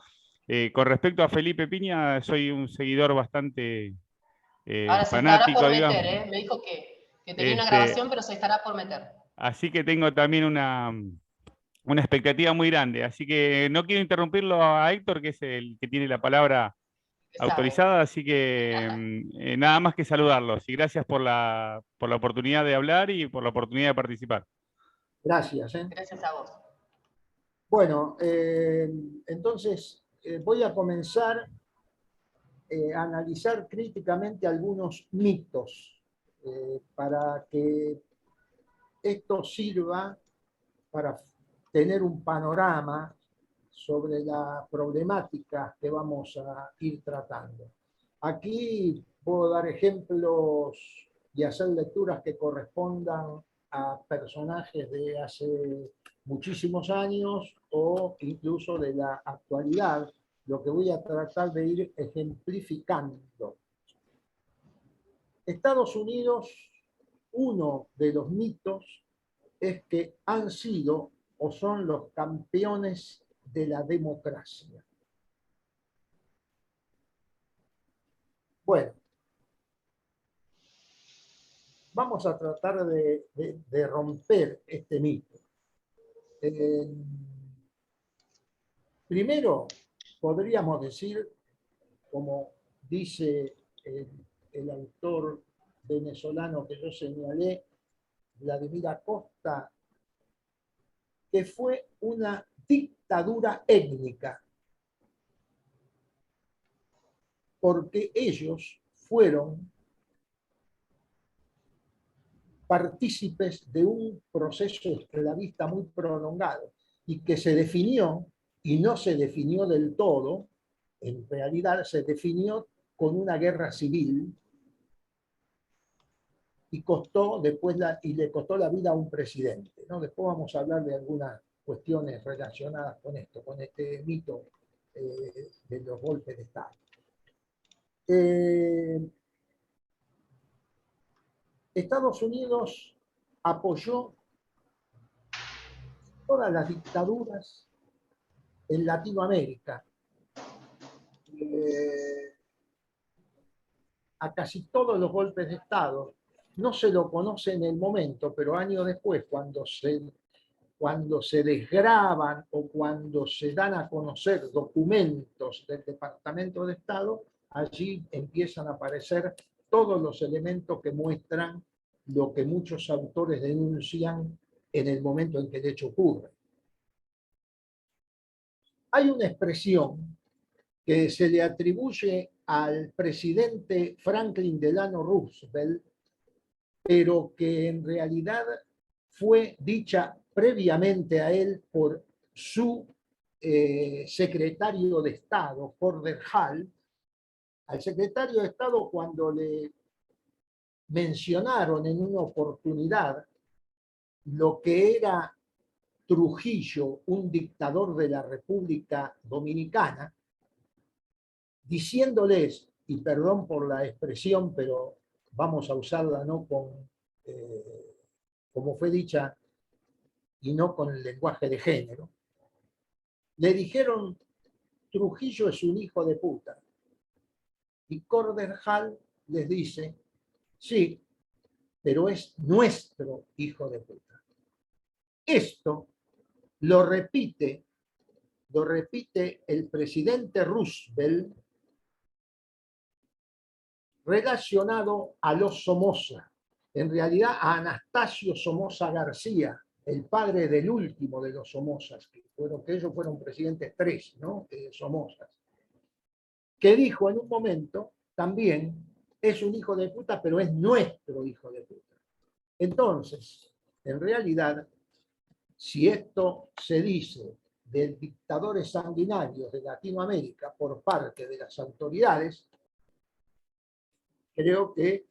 Con respecto a Felipe Piña, soy un seguidor bastante ahora fanático, se estará por digamos. meter, me dijo que tenía una grabación, pero se estará por meter. Así que tengo también una expectativa muy grande. Así que no quiero interrumpirlo a Héctor, que es el que tiene la palabra autorizada, así que nada más que saludarlos. Y gracias por la oportunidad de hablar y por la oportunidad de participar. Gracias. Gracias a vos. Bueno, entonces voy a comenzar a analizar críticamente algunos mitos para que esto sirva para tener un panorama sobre la problemática que vamos a ir tratando. Aquí puedo dar ejemplos y hacer lecturas que correspondan a personajes de hace muchísimos años o incluso de la actualidad, lo que voy a tratar de ir ejemplificando. Estados Unidos, uno de los mitos es que han sido o son los campeones de la democracia. Bueno, vamos a tratar de romper este mito. Primero, podríamos decir, como dice el autor venezolano que yo señalé, Vladimir Acosta, que fue una dictadura étnica, porque ellos fueron partícipes de un proceso esclavista muy prolongado y que se definió, y no se definió del todo, en realidad se definió con una guerra civil y le costó la vida a un presidente, ¿no? Después vamos a hablar de algunas cuestiones relacionadas con esto, con este mito de los golpes de Estado. Estados Unidos apoyó todas las dictaduras en Latinoamérica. A casi todos los golpes de Estado no se lo conoce en el momento, pero años después, cuando se desgraban o cuando se dan a conocer documentos del Departamento de Estado, allí empiezan a aparecer todos los elementos que muestran lo que muchos autores denuncian en el momento en que el hecho ocurre. Hay una expresión que se le atribuye al presidente Franklin Delano Roosevelt, pero que en realidad fue dicha previamente a él por su secretario de Estado, Cordell Hull. Al secretario de Estado, cuando le mencionaron en una oportunidad lo que era Trujillo, un dictador de la República Dominicana, diciéndoles, y perdón por la expresión, pero vamos a usarla no como fue dicha y no con el lenguaje de género, le dijeron: Trujillo es un hijo de puta. Y Cordell Hull les dice: sí, pero es nuestro hijo de puta. Esto lo repite el presidente Roosevelt relacionado a los Somoza, en realidad a Anastasio Somoza García, el padre del último de los Somozas, que ellos fueron presidentes tres, ¿no? Somozas, que dijo en un momento también: es un hijo de puta, pero es nuestro hijo de puta. Entonces, en realidad, si esto se dice de dictadores sanguinarios de Latinoamérica por parte de las autoridades, creo que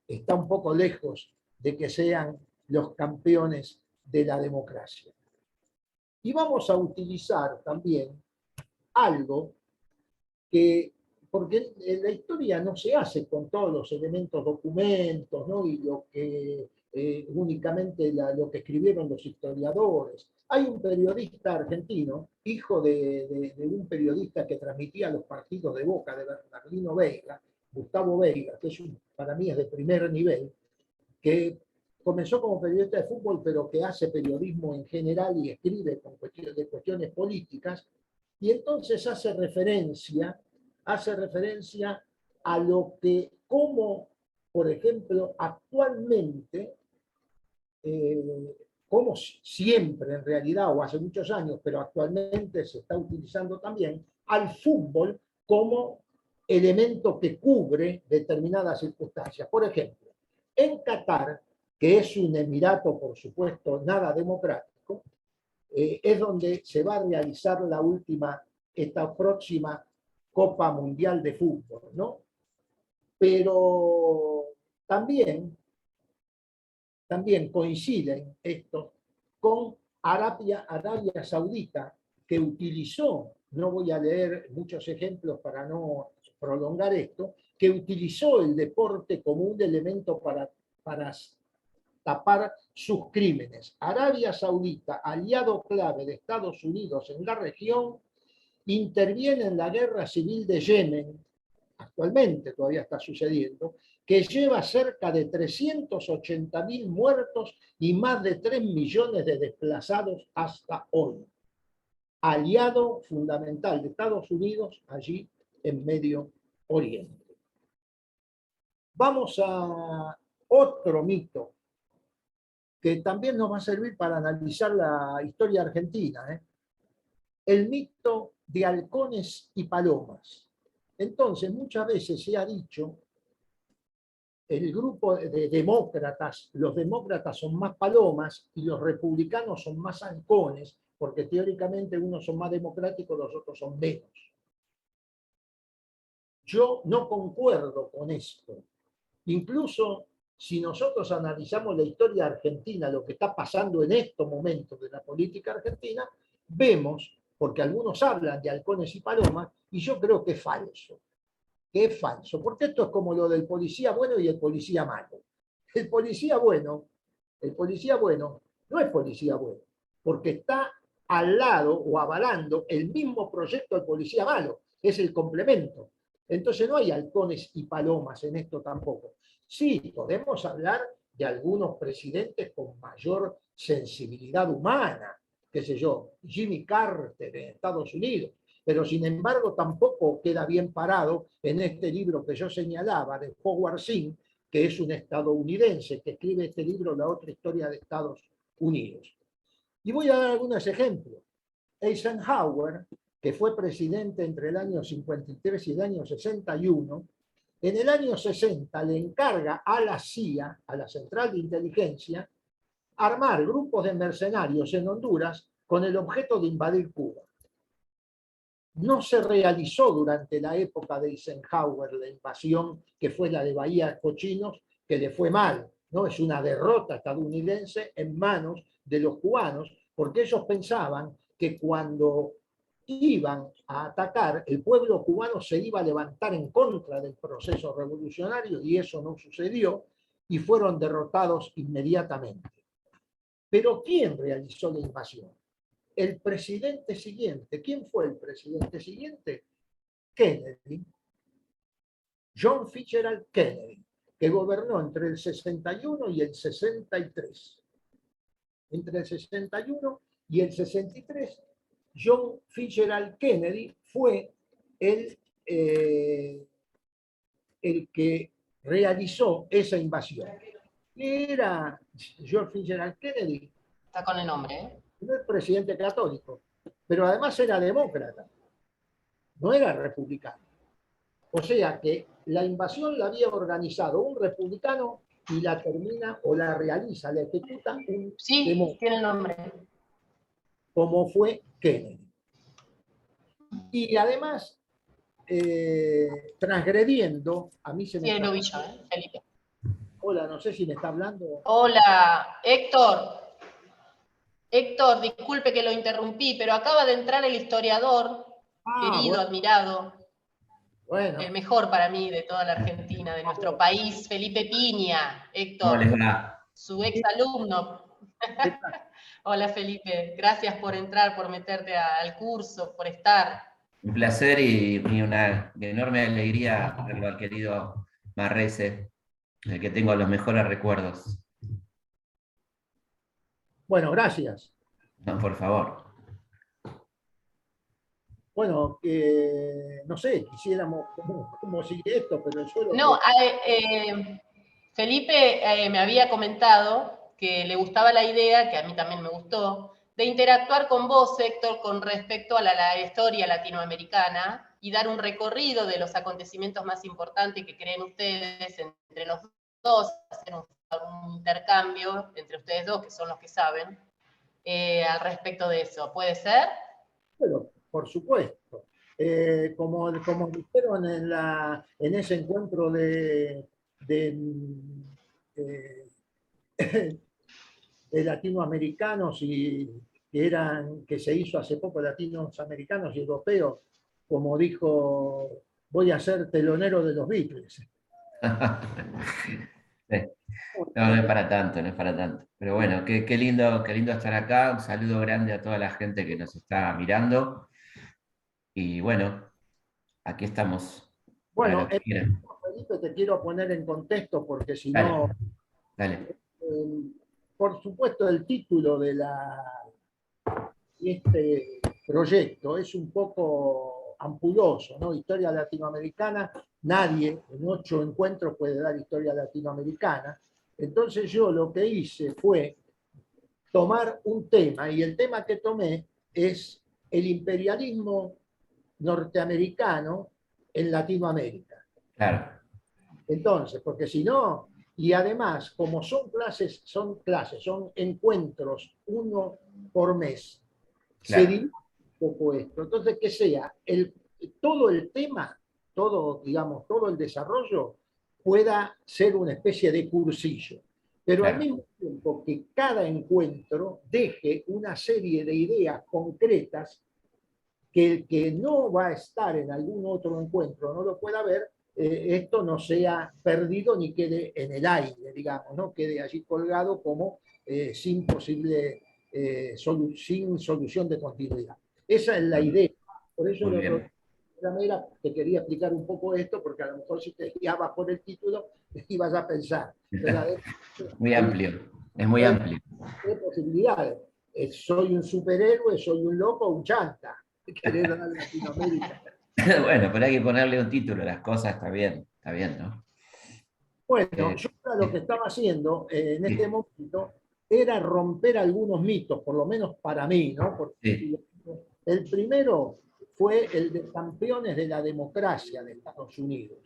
está un poco lejos de que sean los campeones de la democracia. Y vamos a utilizar también algo que, porque la historia no se hace con todos los elementos, documentos, ¿no? Y lo que únicamente lo que escribieron los historiadores. Hay un periodista argentino, hijo de un periodista que transmitía los partidos de Boca, de Bernardino Veiga, Gustavo Veiga, que para mí es de primer nivel, que comenzó como periodista de fútbol, pero que hace periodismo en general y escribe con cuestiones políticas, y entonces hace referencia a lo que, como, por ejemplo, actualmente, como siempre en realidad, o hace muchos años, pero actualmente se está utilizando también, al fútbol como elemento que cubre determinadas circunstancias. Por ejemplo, en Qatar, que es un emirato, por supuesto, nada democrático, es donde se va a realizar esta próxima Copa Mundial de Fútbol, ¿no? Pero también coinciden estos con Arabia Saudita, que utilizó, no voy a leer muchos ejemplos para no prolongar esto, que utilizó el deporte como un elemento para tapar sus crímenes. Arabia Saudita, aliado clave de Estados Unidos en la región, interviene en la guerra civil de Yemen, actualmente todavía está sucediendo, que lleva cerca de 380.000 muertos y más de 3 millones de desplazados hasta hoy. Aliado fundamental de Estados Unidos allí en Medio Oriente. Vamos a otro mito que también nos va a servir para analizar la historia argentina, el mito de halcones y palomas. Entonces, muchas veces se ha dicho, el grupo de demócratas, los demócratas son más palomas y los republicanos son más halcones, porque teóricamente unos son más democráticos, los otros son menos. Yo no concuerdo con esto. Incluso si nosotros analizamos la historia argentina, lo que está pasando en estos momentos de la política argentina, vemos, porque algunos hablan de halcones y palomas, y yo creo que es falso. Que es falso, porque esto es como lo del policía bueno y el policía malo. El policía bueno no es policía bueno, porque está al lado o avalando el mismo proyecto del policía malo, es el complemento. Entonces no hay halcones y palomas en esto tampoco. Sí, podemos hablar de algunos presidentes con mayor sensibilidad humana, qué sé yo, Jimmy Carter en Estados Unidos, pero sin embargo tampoco queda bien parado en este libro que yo señalaba de Howard Zinn, que es un estadounidense que escribe este libro, La otra historia de Estados Unidos. Y voy a dar algunos ejemplos. Eisenhower, que fue presidente entre el año 53 y el año 61, en el año 60 le encarga a la CIA, a la Central de Inteligencia, armar grupos de mercenarios en Honduras con el objeto de invadir Cuba. No se realizó durante la época de Eisenhower la invasión que fue la de Bahía Cochinos, que le fue mal, ¿no? Es una derrota estadounidense en manos de los cubanos, porque ellos pensaban que cuando iban a atacar, el pueblo cubano se iba a levantar en contra del proceso revolucionario, y eso no sucedió, y fueron derrotados inmediatamente. Pero ¿quién realizó la invasión? El presidente siguiente. ¿Quién fue el presidente siguiente? Kennedy. John Fitzgerald Kennedy, que gobernó entre el 61 y el 63. Entre el 61 y el 63, John Fitzgerald Kennedy fue el que realizó esa invasión. Era George Fitzgerald Kennedy. Está con el nombre, ¿eh? No es presidente católico, pero además era demócrata, no era republicano. O sea que la invasión la había organizado un republicano y la termina o la realiza, la ejecuta un demócrata. Tiene el nombre. Como fue Kennedy. Y además, transgrediendo, a mí se me... Sí, lo vi yo, Felipe. Hola, no sé si me está hablando. Hola, Héctor. Héctor, disculpe que lo interrumpí, pero acaba de entrar el historiador, querido, bueno. Admirado, Bueno. el mejor para mí de toda la Argentina, de nuestro país, Felipe Piña, Héctor, su ex alumno. Hola Felipe, gracias por entrar, por meterte al curso, por estar. Un placer y una enorme alegría verlo al querido Marrese, del que tengo los mejores recuerdos. Bueno, gracias. No, por favor. Bueno, no sé, quisiéramos cómo sigue esto, pero yo... No, Felipe me había comentado que le gustaba la idea, que a mí también me gustó, de interactuar con vos, Héctor, con respecto a la historia latinoamericana y dar un recorrido de los acontecimientos más importantes que creen ustedes entre los dos, hacer un intercambio entre ustedes dos, que son los que saben, al respecto de eso. ¿Puede ser? Bueno, por supuesto. como dijeron en ese encuentro de latinoamericanos que se hizo hace poco, latinoamericanos y europeos, como dijo, voy a ser telonero de los Beatles. Sí. No, no es para tanto, no es para tanto. Pero bueno, qué lindo estar acá. Un saludo grande a toda la gente que nos está mirando. Y bueno, aquí estamos. Para Bueno, lo que quieran. Felipe, te quiero poner en contexto porque si Dale, no, dale. por supuesto el título de este proyecto es un poco ampuloso, ¿no? Historia latinoamericana, nadie en 8 encuentros puede dar historia latinoamericana. Entonces yo lo que hice fue tomar un tema, y el tema que tomé es el imperialismo norteamericano en Latinoamérica. Claro. Entonces, porque si no, y además, como son encuentros, uno por mes, Claro. se divide un poco esto. Entonces, que sea todo el tema, digamos, todo el desarrollo pueda ser una especie de cursillo. Pero al mismo tiempo que cada encuentro deje una serie de ideas concretas que el que no va a estar en algún otro encuentro no lo pueda ver, esto no sea perdido ni quede en el aire, digamos, no quede allí colgado como sin solución de continuidad. Esa es la idea. Por eso te quería explicar un poco esto, porque a lo mejor si te guiabas por el título, ibas a pensar. Muy amplio, es muy amplio. Hay posibilidades. Soy un superhéroe, soy un loco, un chanta. Querer ganar Latinoamérica. Bueno, pero hay que ponerle un título a las cosas, está bien, ¿no? Bueno, yo lo que estaba haciendo en este momento era romper algunos mitos, por lo menos para mí, ¿no? Porque el primero fue el de campeones de la democracia de Estados Unidos.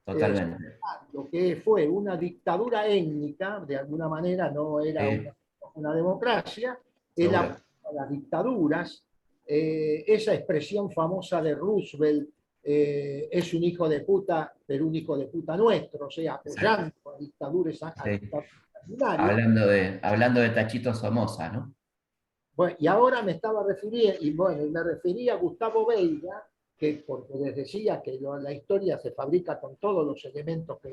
Totalmente. Lo que fue una dictadura étnica, de alguna manera no era una democracia, era las dictaduras. Esa expresión famosa de Roosevelt, es un hijo de puta, pero un hijo de puta nuestro, o sea, apoyando a dictaduras. Hablando de Tachito Somoza, ¿no? Bueno, y ahora me estaba refiriendo, y bueno, me refería a Gustavo Veiga, porque les decía que la historia se fabrica con todos los elementos que...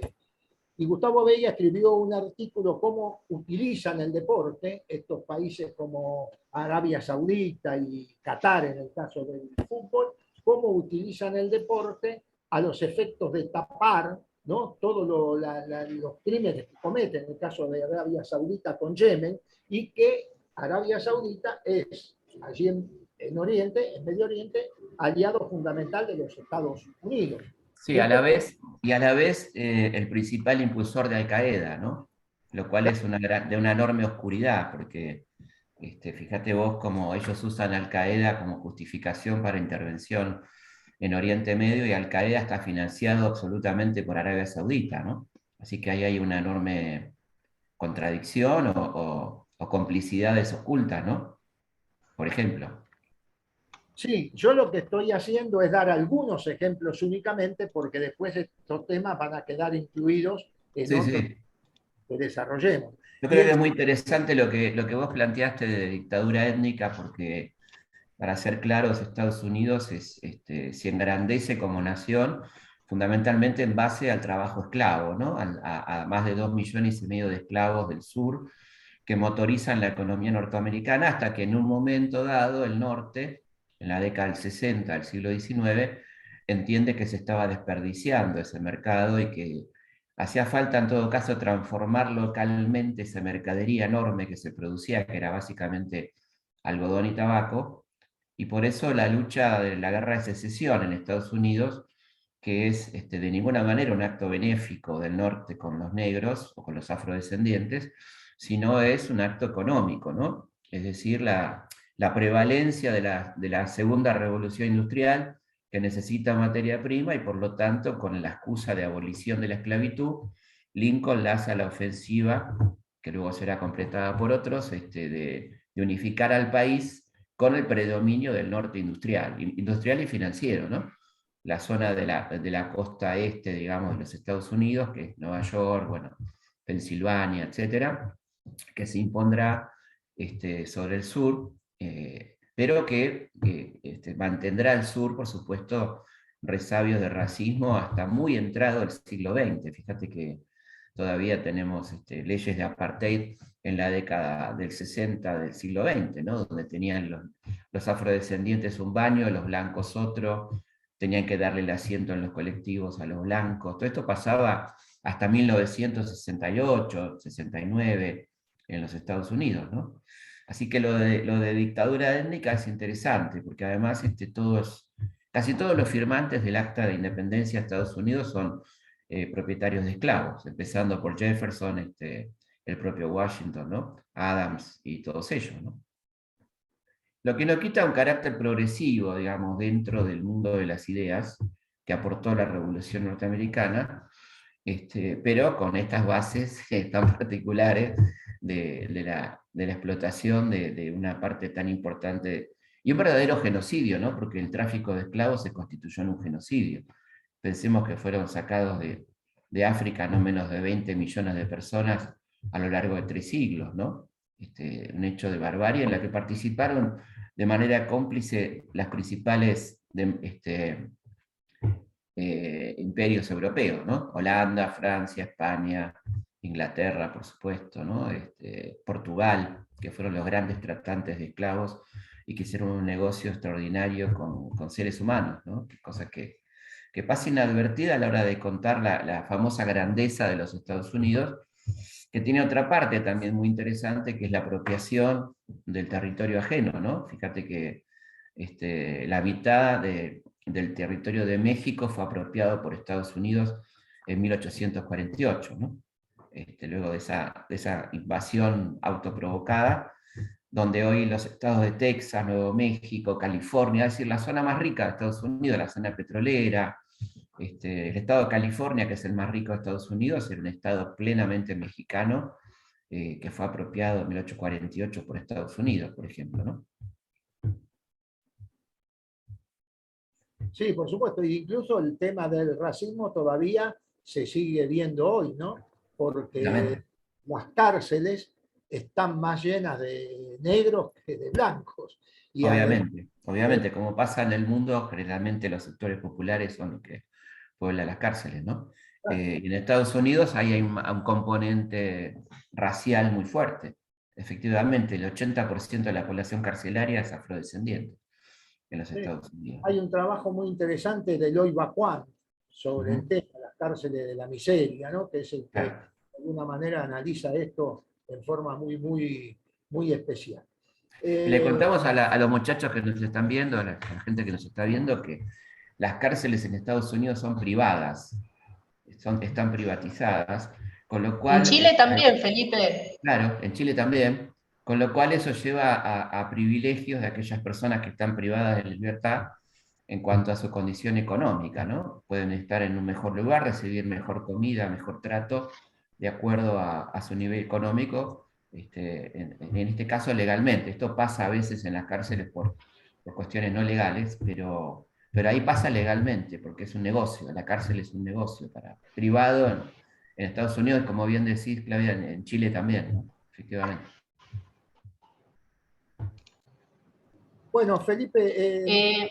Y Gustavo Veiga escribió un artículo cómo utilizan el deporte estos países como Arabia Saudita y Qatar en el caso del fútbol, cómo utilizan el deporte a los efectos de tapar, ¿no? Todos los crímenes que cometen, en el caso de Arabia Saudita con Yemen, y que Arabia Saudita es, allí en Oriente, en Medio Oriente, aliado fundamental de los Estados Unidos. Sí, a la vez el principal impulsor de Al Qaeda, ¿no? Lo cual es de una enorme oscuridad, porque fíjate vos cómo ellos usan Al Qaeda como justificación para intervención en Oriente Medio, y Al Qaeda está financiado absolutamente por Arabia Saudita, ¿no? Así que ahí hay una enorme contradicción o complicidades ocultas, ¿no? Por ejemplo. Sí, yo lo que estoy haciendo es dar algunos ejemplos únicamente, porque después estos temas van a quedar incluidos en otros que desarrollemos. Yo creo que es muy interesante lo que vos planteaste de dictadura étnica, porque, para ser claros, Estados Unidos se engrandece como nación fundamentalmente en base al trabajo esclavo, ¿no? A más de 2,5 millones de esclavos del sur que motorizan la economía norteamericana, hasta que en un momento dado el norte, en la década del 60 del siglo XIX, entiende que se estaba desperdiciando ese mercado y que hacía falta en todo caso transformar localmente esa mercadería enorme que se producía, que era básicamente algodón y tabaco, y por eso la lucha de la guerra de secesión en Estados Unidos, que es de ninguna manera un acto benéfico del norte con los negros o con los afrodescendientes, sino es un acto económico, ¿no? Es decir, la prevalencia de la segunda revolución industrial, que necesita materia prima, y por lo tanto, con la excusa de abolición de la esclavitud, Lincoln lanza la ofensiva, que luego será completada por otros, de unificar al país con el predominio del norte industrial y financiero, ¿no? La zona de la costa este, digamos, de los Estados Unidos, que es Nueva York, bueno, Pensilvania, etcétera, que se impondrá sobre el sur, pero que mantendrá el sur, por supuesto, resabios de racismo hasta muy entrado el siglo XX. Fíjate que todavía tenemos leyes de apartheid en la década del 60 del siglo XX, ¿no? Donde tenían los afrodescendientes un baño, los blancos otro, tenían que darle el asiento en los colectivos a los blancos. Todo esto pasaba hasta 1968, 69 en los Estados Unidos, ¿no? Así que lo de dictadura étnica es interesante, porque además casi todos los firmantes del Acta de Independencia de Estados Unidos son propietarios de esclavos, empezando por Jefferson, el propio Washington, ¿no? Adams y todos ellos, ¿no? Lo que no quita un carácter progresivo, digamos, dentro del mundo de las ideas que aportó la Revolución Norteamericana, pero con estas bases tan particulares de la explotación de una parte tan importante, y un verdadero genocidio, ¿no? Porque el tráfico de esclavos se constituyó en un genocidio. Pensemos que fueron sacados de África no menos de 20 millones de personas a lo largo de 3 siglos, ¿no? Un hecho de barbarie en la que participaron de manera cómplice las principales imperios europeos, ¿no? Holanda, Francia, España, Inglaterra, por supuesto, ¿no? Portugal, que fueron los grandes tratantes de esclavos y que hicieron un negocio extraordinario con seres humanos, ¿no? Cosa que pasa inadvertida a la hora de contar la famosa grandeza de los Estados Unidos, que tiene otra parte también muy interesante, que es la apropiación del territorio ajeno, ¿no? Fíjate que la mitad del territorio de México fue apropiado por Estados Unidos en 1848, ¿no? Luego de esa invasión autoprovocada, donde hoy los estados de Texas, Nuevo México, California, es decir, la zona más rica de Estados Unidos, la zona petrolera, el estado de California, que es el más rico de Estados Unidos, era un estado plenamente mexicano, que fue apropiado en 1848 por Estados Unidos, por ejemplo, ¿no? Sí, por supuesto, incluso el tema del racismo todavía se sigue viendo hoy, ¿no? Porque las cárceles están más llenas de negros que de blancos. Y obviamente, como pasa en el mundo, generalmente los sectores populares son los que pueblan las cárceles, ¿no? En Estados Unidos hay un componente racial muy fuerte. Efectivamente, el 80% de la población carcelaria es afrodescendiente en los Estados Unidos. Hay un trabajo muy interesante de Eloy Bacuán sobre el tema de las cárceles de la miseria, ¿no? Que es el que de alguna manera analiza esto en forma muy, muy, muy especial. Le contamos a los muchachos que nos están viendo, a la gente que nos está viendo, que las cárceles en Estados Unidos son privadas, están privatizadas, con lo cual... En Chile también, Felipe. Claro, en Chile también, con lo cual eso lleva a privilegios de aquellas personas que están privadas de libertad en cuanto a su condición económica, ¿no? Pueden estar en un mejor lugar, recibir mejor comida, mejor trato, de acuerdo a su nivel económico, en este caso legalmente. Esto pasa a veces en las cárceles por cuestiones no legales, pero ahí pasa legalmente, porque es un negocio, la cárcel es un negocio privado en Estados Unidos, como bien decís, Claudia, en Chile también, ¿no? Efectivamente. Bueno, Felipe,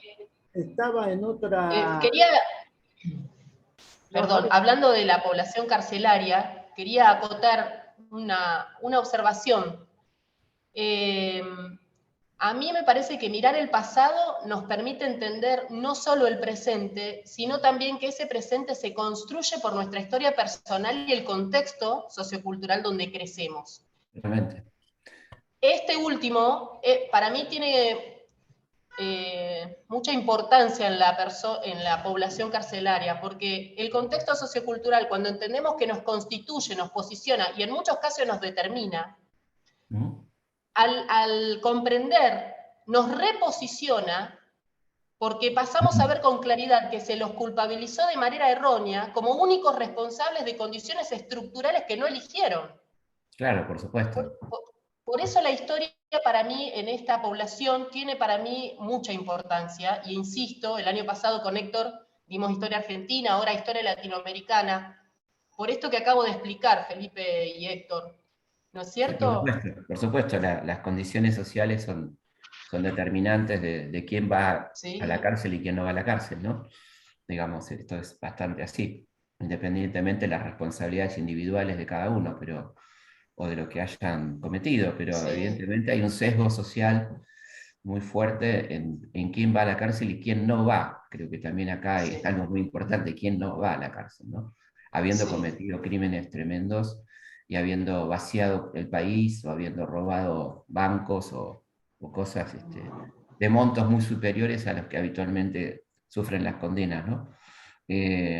estaba en otra... Perdón, hablando de la población carcelaria, quería acotar una observación. A mí me parece que mirar el pasado nos permite entender no solo el presente, sino también que ese presente se construye por nuestra historia personal y el contexto sociocultural donde crecemos. Realmente. Este último, para mí tiene mucha importancia en la población carcelaria, porque el contexto sociocultural, cuando entendemos que nos constituye, nos posiciona y en muchos casos nos determina, al comprender, nos reposiciona, porque pasamos a ver con claridad que se los culpabilizó de manera errónea como únicos responsables de condiciones estructurales que no eligieron. Claro, por supuesto. Por eso la historia para mí en esta población tiene para mí mucha importancia, y insisto, el año pasado con Héctor dimos historia argentina, ahora historia latinoamericana, por esto que acabo de explicar, Felipe y Héctor, ¿no es cierto? Por supuesto, las condiciones sociales son determinantes de quién va Sí. a la cárcel y quién no va a la cárcel, ¿no? Digamos, esto es bastante así, independientemente de las responsabilidades individuales de cada uno, o de lo que hayan cometido, pero Sí. evidentemente hay un sesgo social muy fuerte en quién va a la cárcel y quién no va. Creo que también acá hay algo muy importante, quién no va a la cárcel, ¿no? Habiendo Sí. cometido crímenes tremendos y habiendo vaciado el país o habiendo robado bancos o cosas de montos muy superiores a los que habitualmente sufren las condenas, ¿no?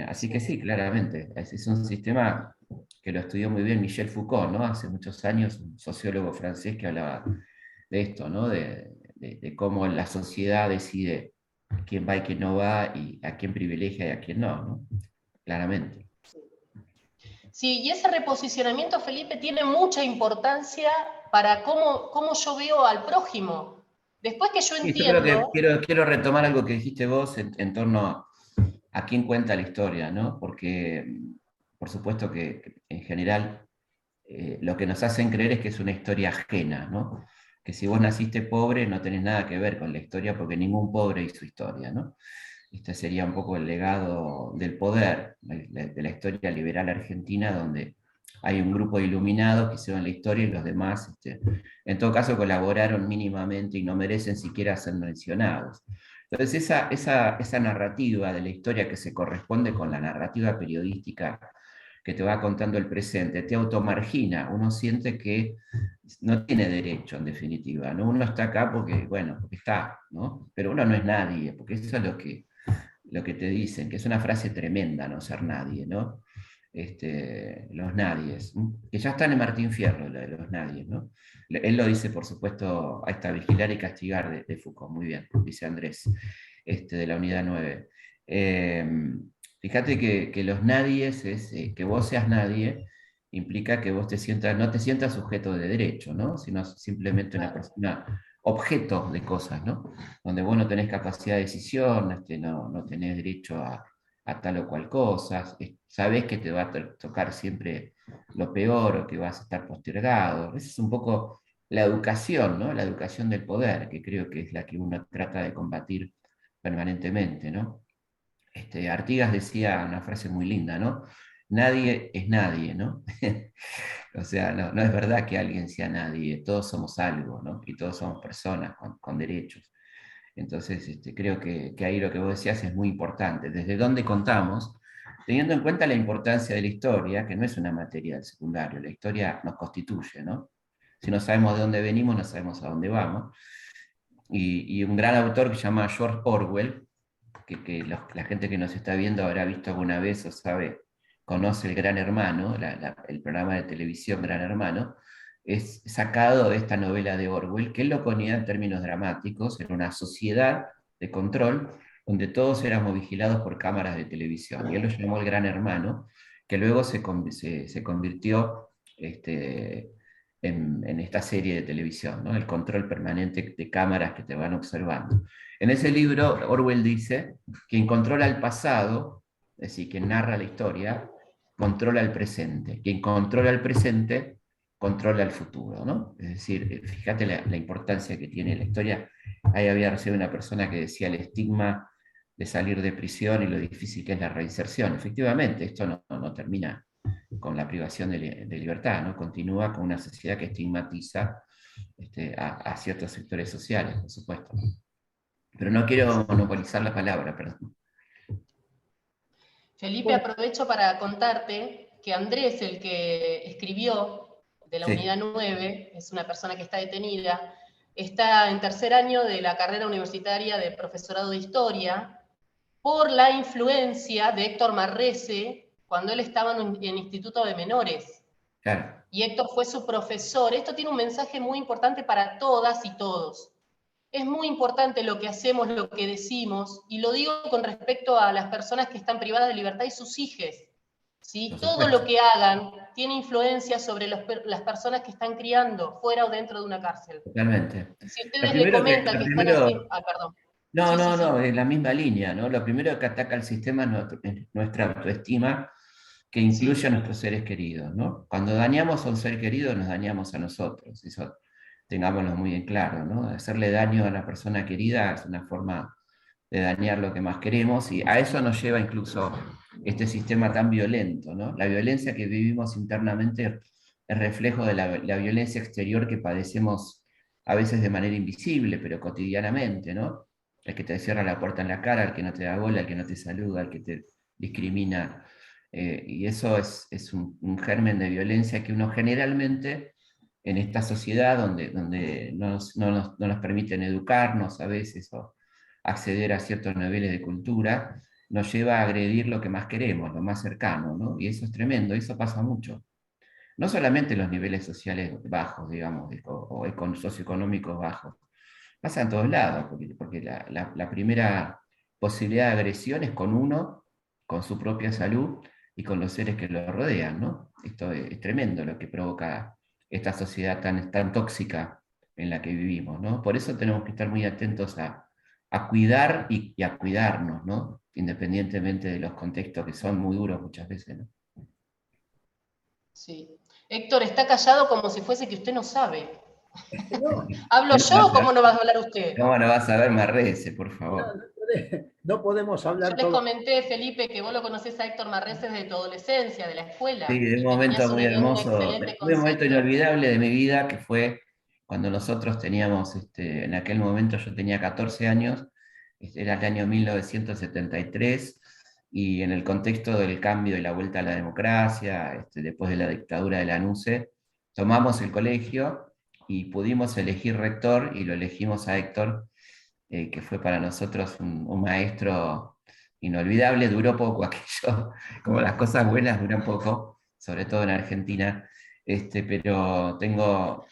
Así que sí, claramente, es un sistema que lo estudió muy bien Michel Foucault, ¿no? Hace muchos años, un sociólogo francés que hablaba de esto, ¿no? De cómo la sociedad decide quién va y quién no va, y a quién privilegia y a quién no, ¿no? Claramente. Sí, y ese reposicionamiento, Felipe, tiene mucha importancia para cómo yo veo al prójimo. Después que yo Sí, yo creo entiendo... que quiero retomar algo que dijiste vos en torno a quién cuenta la historia, ¿no? Porque, por supuesto que en general lo que nos hacen creer es que es una historia ajena, ¿no? Que si vos naciste pobre no tenés nada que ver con la historia porque ningún pobre hizo historia, ¿no? Este sería un poco el legado del poder, de la historia liberal argentina, donde hay un grupo de iluminados que hicieron la historia y los demás, en todo caso, colaboraron mínimamente y no merecen siquiera ser mencionados. Entonces, esa narrativa de la historia que se corresponde con la narrativa periodística que te va contando el presente, te automargina, uno siente que no tiene derecho en definitiva, ¿no? Uno está acá porque, bueno, porque está, ¿no? Pero uno no es nadie, porque eso es lo que te dicen, que es una frase tremenda, no ser nadie, ¿no? Los nadies, que ya están en Martín Fierro, lo de los nadies, ¿no? Él lo dice, por supuesto, a esta vigilar y castigar de Foucault, muy bien, dice Andrés, de la unidad 9. Fíjate que los nadies que vos seas nadie, implica que vos no te sientas sujeto de derecho, ¿no? Sino simplemente una persona, objeto de cosas, ¿no? Donde vos no tenés capacidad de decisión, no tenés derecho a tal o cual cosa, sabés que te va a tocar siempre lo peor o que vas a estar postergado. Esa es un poco la educación, ¿no? La educación del poder, que creo que es la que uno trata de combatir permanentemente, ¿no? Artigas decía una frase muy linda, ¿no? Nadie es nadie, ¿no? O sea, no es verdad que alguien sea nadie, todos somos algo, ¿no? Y todos somos personas con derechos. Entonces, creo que ahí lo que vos decías es muy importante. ¿Desde dónde contamos? Teniendo en cuenta la importancia de la historia, que no es una materia del secundario, la historia nos constituye, ¿no? Si no sabemos de dónde venimos, no sabemos a dónde vamos. Y un gran autor que se llama George Orwell, que la gente que nos está viendo habrá visto alguna vez o sabe, conoce el Gran Hermano, el programa de televisión Gran Hermano, es sacado de esta novela de Orwell, que él lo ponía en términos dramáticos, en una sociedad de control donde todos éramos vigilados por cámaras de televisión. Y él lo llamó el Gran Hermano, que luego se convirtió en esta serie de televisión, ¿no? El control permanente de cámaras que te van observando. En ese libro, Orwell dice, quien controla el pasado, es decir, quien narra la historia, controla el presente. Quien controla el presente, controla el futuro, ¿no? Es decir, fíjate la importancia que tiene la historia. Ahí había recibido una persona que decía el estigma de salir de prisión y lo difícil que es la reinserción. Efectivamente, esto no termina con la privación de libertad, ¿no? Continúa con una sociedad que estigmatiza a ciertos sectores sociales, por supuesto. Pero no quiero monopolizar la palabra, perdón. Felipe, aprovecho para contarte que Andrés, el que escribió de la unidad 9, es una persona que está detenida, está en tercer año de la carrera universitaria de profesorado de historia por la influencia de Héctor Marrese cuando él estaba en Instituto de Menores. Claro. Y Héctor fue su profesor. Esto tiene un mensaje muy importante para todas y todos. Es muy importante lo que hacemos, lo que decimos, y lo digo con respecto a las personas que están privadas de libertad y sus hijos. ¿sí? Por Todo supuesto. lo que hagan tiene influencia sobre las personas que están criando fuera o dentro de una cárcel. Totalmente. Si Lo ustedes le primero comentan que están haciendo... Ah, perdón. No, Sí, no, sí, sí. no, es la misma línea, ¿no? Lo primero que ataca el sistema es nuestra autoestima, que incluye Sí. a nuestros seres queridos, ¿no? Cuando dañamos a un ser querido, nos dañamos a nosotros, eso tengámoslo muy en claro, ¿no? Hacerle daño a la persona querida es una forma de dañar lo que más queremos, y a eso nos lleva incluso este sistema tan violento, ¿no? La violencia que vivimos internamente es reflejo de la violencia exterior que padecemos a veces de manera invisible, pero cotidianamente, ¿no? El que te cierra la puerta en la cara, el que no te da bola, el que no te saluda, el que te discrimina. Y eso es un germen de violencia que uno generalmente, en esta sociedad donde no nos permiten educarnos a veces o acceder a ciertos niveles de cultura, nos lleva a agredir lo que más queremos, lo más cercano, ¿no? Y eso es tremendo, eso pasa mucho. No solamente en los niveles sociales bajos, digamos, o socioeconómicos bajos, pasa en todos lados, porque la primera posibilidad de agresión es con uno, con su propia salud y con los seres que lo rodean, ¿no? Esto es tremendo lo que provoca esta sociedad tan tóxica en la que vivimos, ¿no? Por eso tenemos que estar muy atentos a cuidar y a cuidarnos, ¿no? Independientemente de los contextos que son muy duros muchas veces, ¿no? Sí. Héctor está callado como si fuese que usted no sabe. No, ¿Hablo yo o cómo no va a hablar usted? ¿Cómo no vas a ver Marrese, por favor? no podemos Yo hablar les todo. comenté, Felipe, que vos lo conocés a Héctor Marrese desde tu adolescencia, de la escuela. Sí, de un Y que momento tenías muy un hermoso, excelente de un momento concepto. inolvidable de mi vida, que fue cuando nosotros teníamos, en aquel momento yo tenía 14 años, era el año 1973, y en el contexto del cambio y la vuelta a la democracia, después de la dictadura de la NUCE, tomamos el colegio y pudimos elegir rector, y lo elegimos a Héctor, que fue para nosotros un maestro inolvidable. Duró poco aquello, como las cosas buenas duran poco, sobre todo en Argentina, pero tengo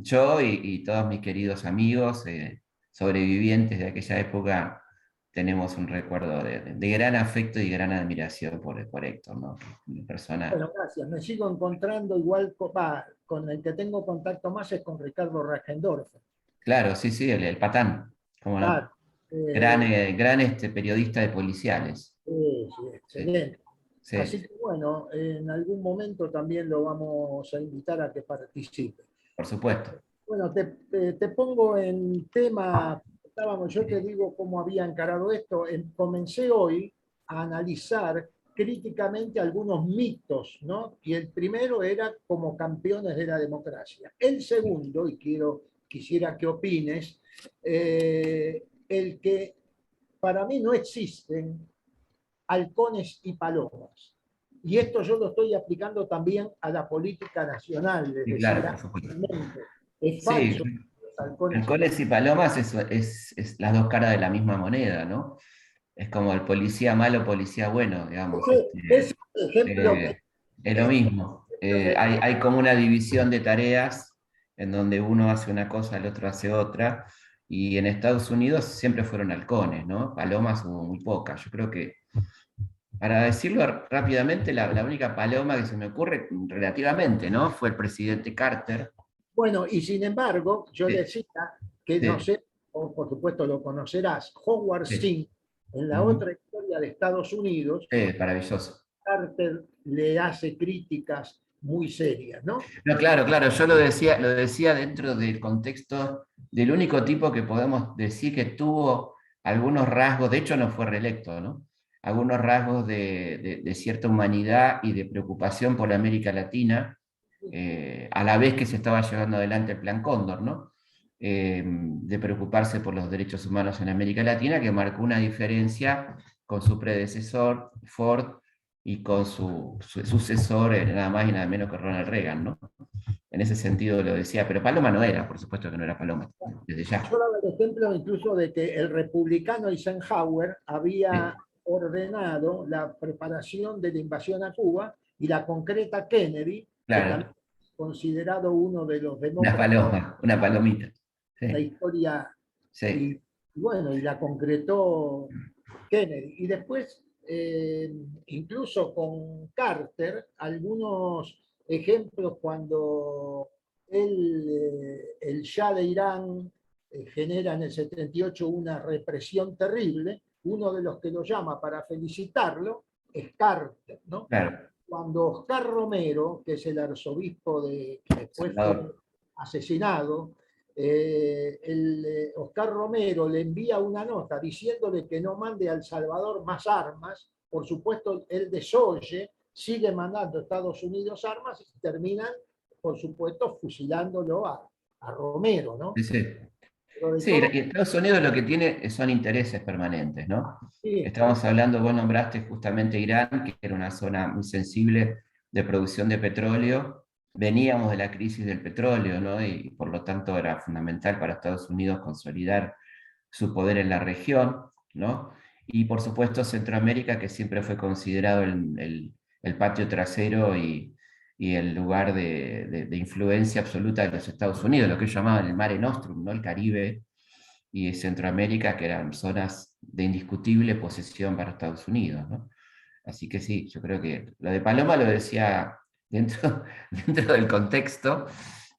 yo y todos mis queridos amigos sobrevivientes de aquella época, tenemos un recuerdo de gran afecto y gran admiración por Héctor, ¿no? Una persona... Bueno, gracias. Me sigo encontrando igual, con el que tengo contacto más es con Ricardo Rajendorf. Claro, sí, sí, el patán, ¿cómo no? Claro. Gran periodista de policiales. Sí, excelente. Sí. Así que bueno, en algún momento también lo vamos a invitar a que participe. Por supuesto. Bueno, te pongo en tema, yo te digo cómo había encarado esto. Comencé hoy a analizar críticamente algunos mitos, ¿no? Y el primero era como campeones de la democracia. El segundo, y quisiera que opines, el que para mí no existen halcones y palomas. Y esto yo lo estoy aplicando también a la política nacional. Es Sí, decir, claro, por supuesto. es falso. Sí, halcones y palomas es las dos caras de la misma moneda, ¿no? Es como el policía malo, policía bueno, digamos. Es ejemplo es lo mismo. Hay como una división de tareas en donde uno hace una cosa, el otro hace otra. Y en Estados Unidos siempre fueron halcones, ¿no? Palomas hubo muy pocas. Yo creo que, para decirlo rápidamente, la única paloma que se me ocurre relativamente, ¿no? Fue el presidente Carter. Bueno, y sin embargo, yo decía que no sé, o por supuesto lo conocerás, Howard Zinn, en la otra historia de Estados Unidos, maravilloso. Carter le hace críticas muy serias, ¿no? No, claro, yo lo decía dentro del contexto del único tipo que podemos decir que tuvo algunos rasgos, de hecho no fue reelecto, ¿no? Algunos rasgos de cierta humanidad y de preocupación por América Latina, a la vez que se estaba llevando adelante el Plan Cóndor, ¿no? De preocuparse por los derechos humanos en América Latina, que marcó una diferencia con su predecesor, Ford, y con su sucesor, nada más y nada menos que Ronald Reagan, ¿no? En ese sentido lo decía, pero Paloma no era, por supuesto que no era Paloma, desde ya. Yo daba el ejemplo incluso de que el republicano Eisenhower había ordenado la preparación de la invasión a Cuba, y la concreta Kennedy, claro, que también es considerado uno de los demócratas. Una paloma, una palomita. Sí. La historia, sí. y bueno, y la concretó Kennedy. Y después incluso con Carter, algunos ejemplos cuando el Shah de Irán genera en el 78 una represión terrible. Uno de los que lo llama para felicitarlo es Carter, ¿no? Claro. Cuando Oscar Romero, que es el arzobispo que después fue asesinado, Oscar Romero le envía una nota diciéndole que no mande a El Salvador más armas. Por supuesto, él desoye, sigue mandando a Estados Unidos armas y terminan, por supuesto, fusilándolo a Romero, ¿no? Sí, sí. Sí, y Estados Unidos lo que tiene son intereses permanentes, ¿no? Sí. Estamos hablando, vos nombraste justamente Irán, que era una zona muy sensible de producción de petróleo. Veníamos de la crisis del petróleo, ¿no? Y por lo tanto era fundamental para Estados Unidos consolidar su poder en la región, ¿no? Y por supuesto Centroamérica, que siempre fue considerado el patio trasero y el lugar de influencia absoluta de los Estados Unidos, lo que ellos llamaban el Mare Nostrum, ¿no? El Caribe y Centroamérica, que eran zonas de indiscutible posesión para Estados Unidos, ¿no? Así que sí, yo creo que lo de Paloma lo decía dentro del contexto,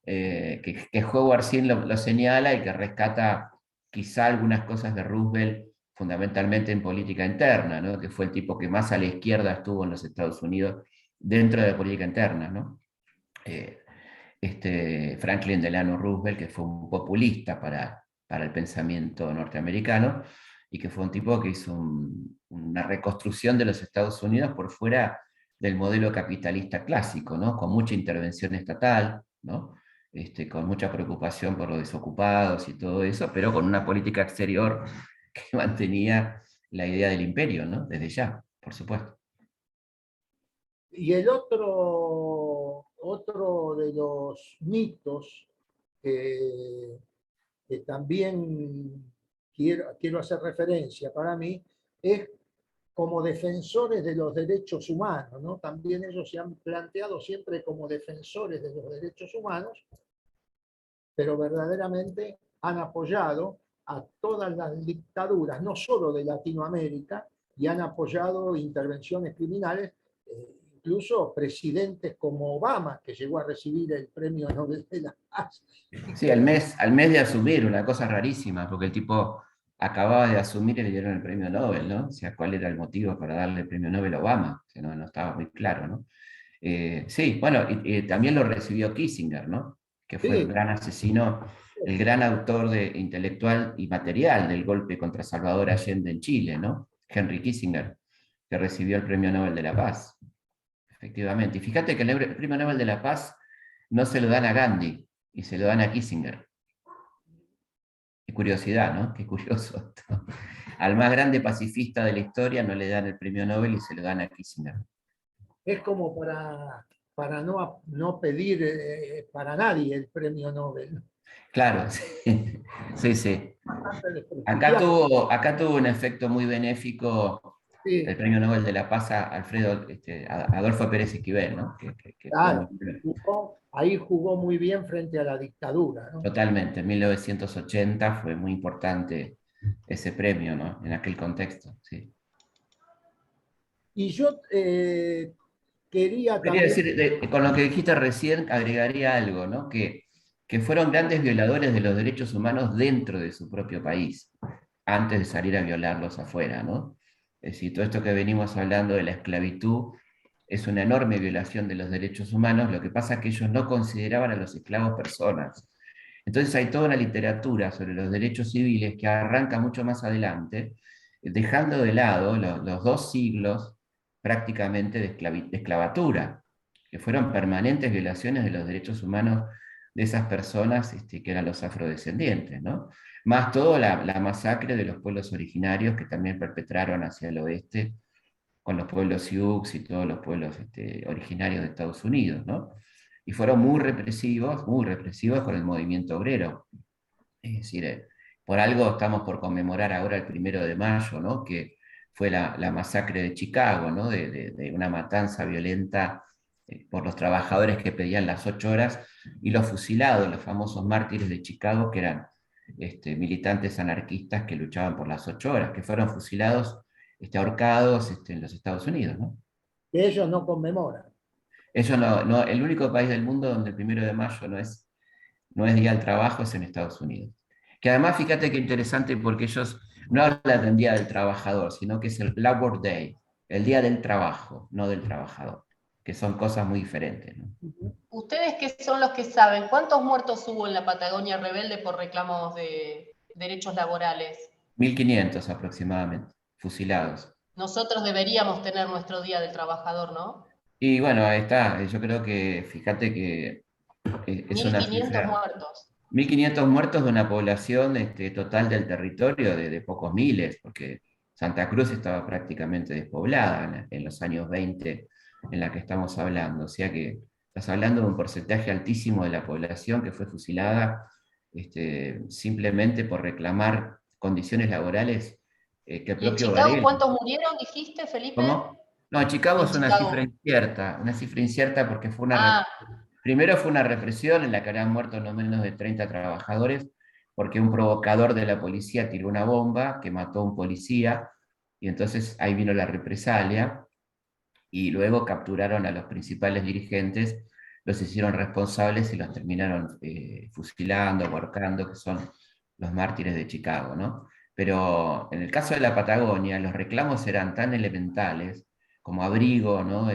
que Howard Zinn lo señala y que rescata quizá algunas cosas de Roosevelt, fundamentalmente en política interna, ¿no? Que fue el tipo que más a la izquierda estuvo en los Estados Unidos dentro de la política interna, ¿no? Franklin Delano Roosevelt, que fue un populista para el pensamiento norteamericano, y que fue un tipo que hizo una reconstrucción de los Estados Unidos por fuera del modelo capitalista clásico, ¿no? Con mucha intervención estatal, ¿no? Con mucha preocupación por los desocupados y todo eso, pero con una política exterior que mantenía la idea del imperio, ¿no? Desde ya, por supuesto. Y el otro de los mitos que también quiero hacer referencia para mí es como defensores de los derechos humanos, ¿no? También ellos se han planteado siempre como defensores de los derechos humanos, pero verdaderamente han apoyado a todas las dictaduras, no solo de Latinoamérica, y han apoyado intervenciones criminales, incluso presidentes como Obama, que llegó a recibir el Premio Nobel de la Paz. Sí, al mes de asumir, una cosa rarísima, porque el tipo acababa de asumir y le dieron el Premio Nobel, ¿no? O sea, ¿cuál era el motivo para darle el Premio Nobel a Obama? O sea, no estaba muy claro, ¿no? Sí, bueno, y también lo recibió Kissinger, ¿no? Que fue el gran asesino, el gran autor intelectual y material del golpe contra Salvador Allende en Chile, ¿no? Henry Kissinger, que recibió el Premio Nobel de la Paz. Efectivamente. Y fíjate que el Premio Nobel de la Paz no se lo dan a Gandhi, y se lo dan a Kissinger. Qué curiosidad, ¿no? Qué curioso esto. Al más grande pacifista de la historia no le dan el Premio Nobel y se lo dan a Kissinger. Es como para no pedir para nadie el Premio Nobel. Claro, sí. Sí, sí. Acá tuvo un efecto muy benéfico. Sí. El Premio Nobel de la Paz a Adolfo Pérez Esquivel, ¿no? Claro, ahí jugó muy bien frente a la dictadura, ¿no? Totalmente, en 1980 fue muy importante ese premio, ¿no? En aquel contexto, sí. Y yo quería también... decir, con lo que dijiste recién, agregaría algo, ¿no? Que fueron grandes violadores de los derechos humanos dentro de su propio país, antes de salir a violarlos afuera, ¿no? Es decir, todo esto que venimos hablando de la esclavitud es una enorme violación de los derechos humanos. Lo que pasa es que ellos no consideraban a los esclavos personas. Entonces hay toda una literatura sobre los derechos civiles que arranca mucho más adelante, dejando de lado los 2 siglos prácticamente de esclavatura, que fueron permanentes violaciones de los derechos humanos de esas personas que eran los afrodescendientes, ¿no? Más todo la masacre de los pueblos originarios que también perpetraron hacia el oeste con los pueblos Sioux y todos los pueblos originarios de Estados Unidos, ¿no? Y fueron muy represivos con el movimiento obrero. Es decir, por algo estamos por conmemorar ahora el 1 de mayo, ¿no? Que fue la masacre de Chicago, ¿no? De una matanza violenta por los trabajadores que pedían las 8 horas, y los fusilados, los famosos mártires de Chicago, que eran militantes anarquistas que luchaban por las 8 horas, que fueron fusilados ahorcados en los Estados Unidos, ¿no? Que ellos no conmemoran. Eso no, el único país del mundo donde el 1 de mayo no es Día del Trabajo es en Estados Unidos. Que además, fíjate qué interesante, porque ellos no hablan del Día del Trabajador, sino que es el Labor Day, el Día del Trabajo, no del Trabajador, que son cosas muy diferentes, ¿no? Ustedes que son los que saben, ¿cuántos muertos hubo en la Patagonia rebelde por reclamos de derechos laborales? 1500 aproximadamente, fusilados. Nosotros deberíamos tener nuestro Día del Trabajador, ¿no? Y bueno, ahí está, yo creo que, fíjate que es una 1500 cifra. muertos. 1500 muertos de una población total del territorio de pocos miles, porque Santa Cruz estaba prácticamente despoblada en los años 20 en la que estamos hablando. O sea que estás hablando de un porcentaje altísimo de la población que fue fusilada simplemente por reclamar condiciones laborales que el ¿Y en propio Chicago Varela. cuántos murieron, dijiste, Felipe? ¿Cómo? No, Chicago En es una Chicago. cifra incierta porque fue una primero fue una represión en la que habían muerto no menos de 30 trabajadores, porque un provocador de la policía tiró una bomba que mató a un policía, y entonces ahí vino la represalia, y luego capturaron a los principales dirigentes, los hicieron responsables y los terminaron fusilando, ahorcando, que son los mártires de Chicago, ¿no? Pero en el caso de la Patagonia, los reclamos eran tan elementales como abrigo, ¿no?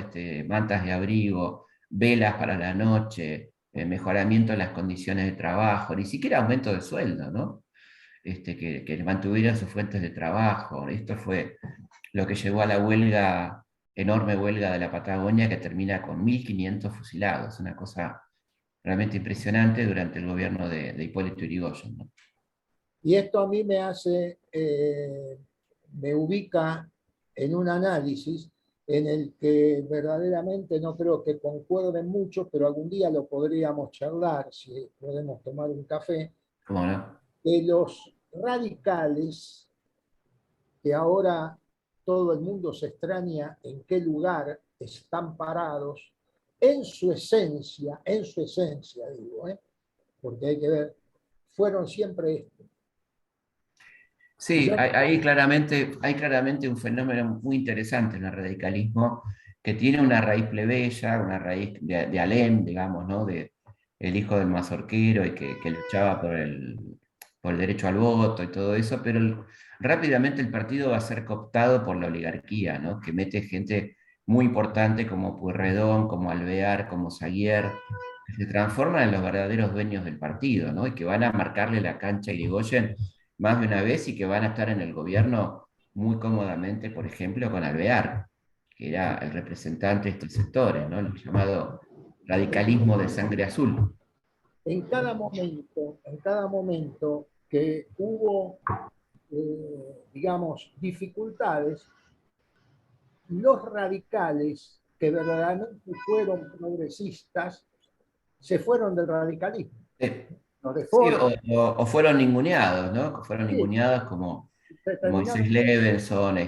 Mantas de abrigo, velas para la noche, mejoramiento de las condiciones de trabajo, ni siquiera aumento de sueldo, ¿no? Que mantuvieran sus fuentes de trabajo. Esto fue lo que llevó a la huelga, enorme huelga de la Patagonia, que termina con 1500 fusilados, una cosa realmente impresionante durante el gobierno de Hipólito Yrigoyen, ¿no? Y esto a mí me hace, me ubica en un análisis en el que verdaderamente no creo que concuerden mucho, pero algún día lo podríamos charlar, si podemos tomar un café, ¿Cómo no? de los radicales, que ahora todo el mundo se extraña en qué lugar están parados, en su esencia digo, porque hay que ver, fueron siempre estos. Sí, hay claramente un fenómeno muy interesante en el radicalismo que tiene una raíz plebeya, una raíz de Alem, digamos, ¿no? El hijo del mazorquero y que luchaba por el derecho al voto y todo eso, pero rápidamente el partido va a ser cooptado por la oligarquía, ¿no? Que mete gente muy importante como Pueyrredón, como Alvear, como Saguier, que se transforman en los verdaderos dueños del partido, ¿no? Y que van a marcarle la cancha a Irigoyen más de una vez y que van a estar en el gobierno muy cómodamente, por ejemplo, con Alvear, que era el representante de estos sectores, ¿no? El llamado radicalismo de sangre azul. En cada momento que hubo, digamos, dificultades, los radicales que verdaderamente fueron progresistas se fueron del radicalismo. Sí, o fueron ninguneados, ¿no? Fueron ninguneados como Moisés Levenson,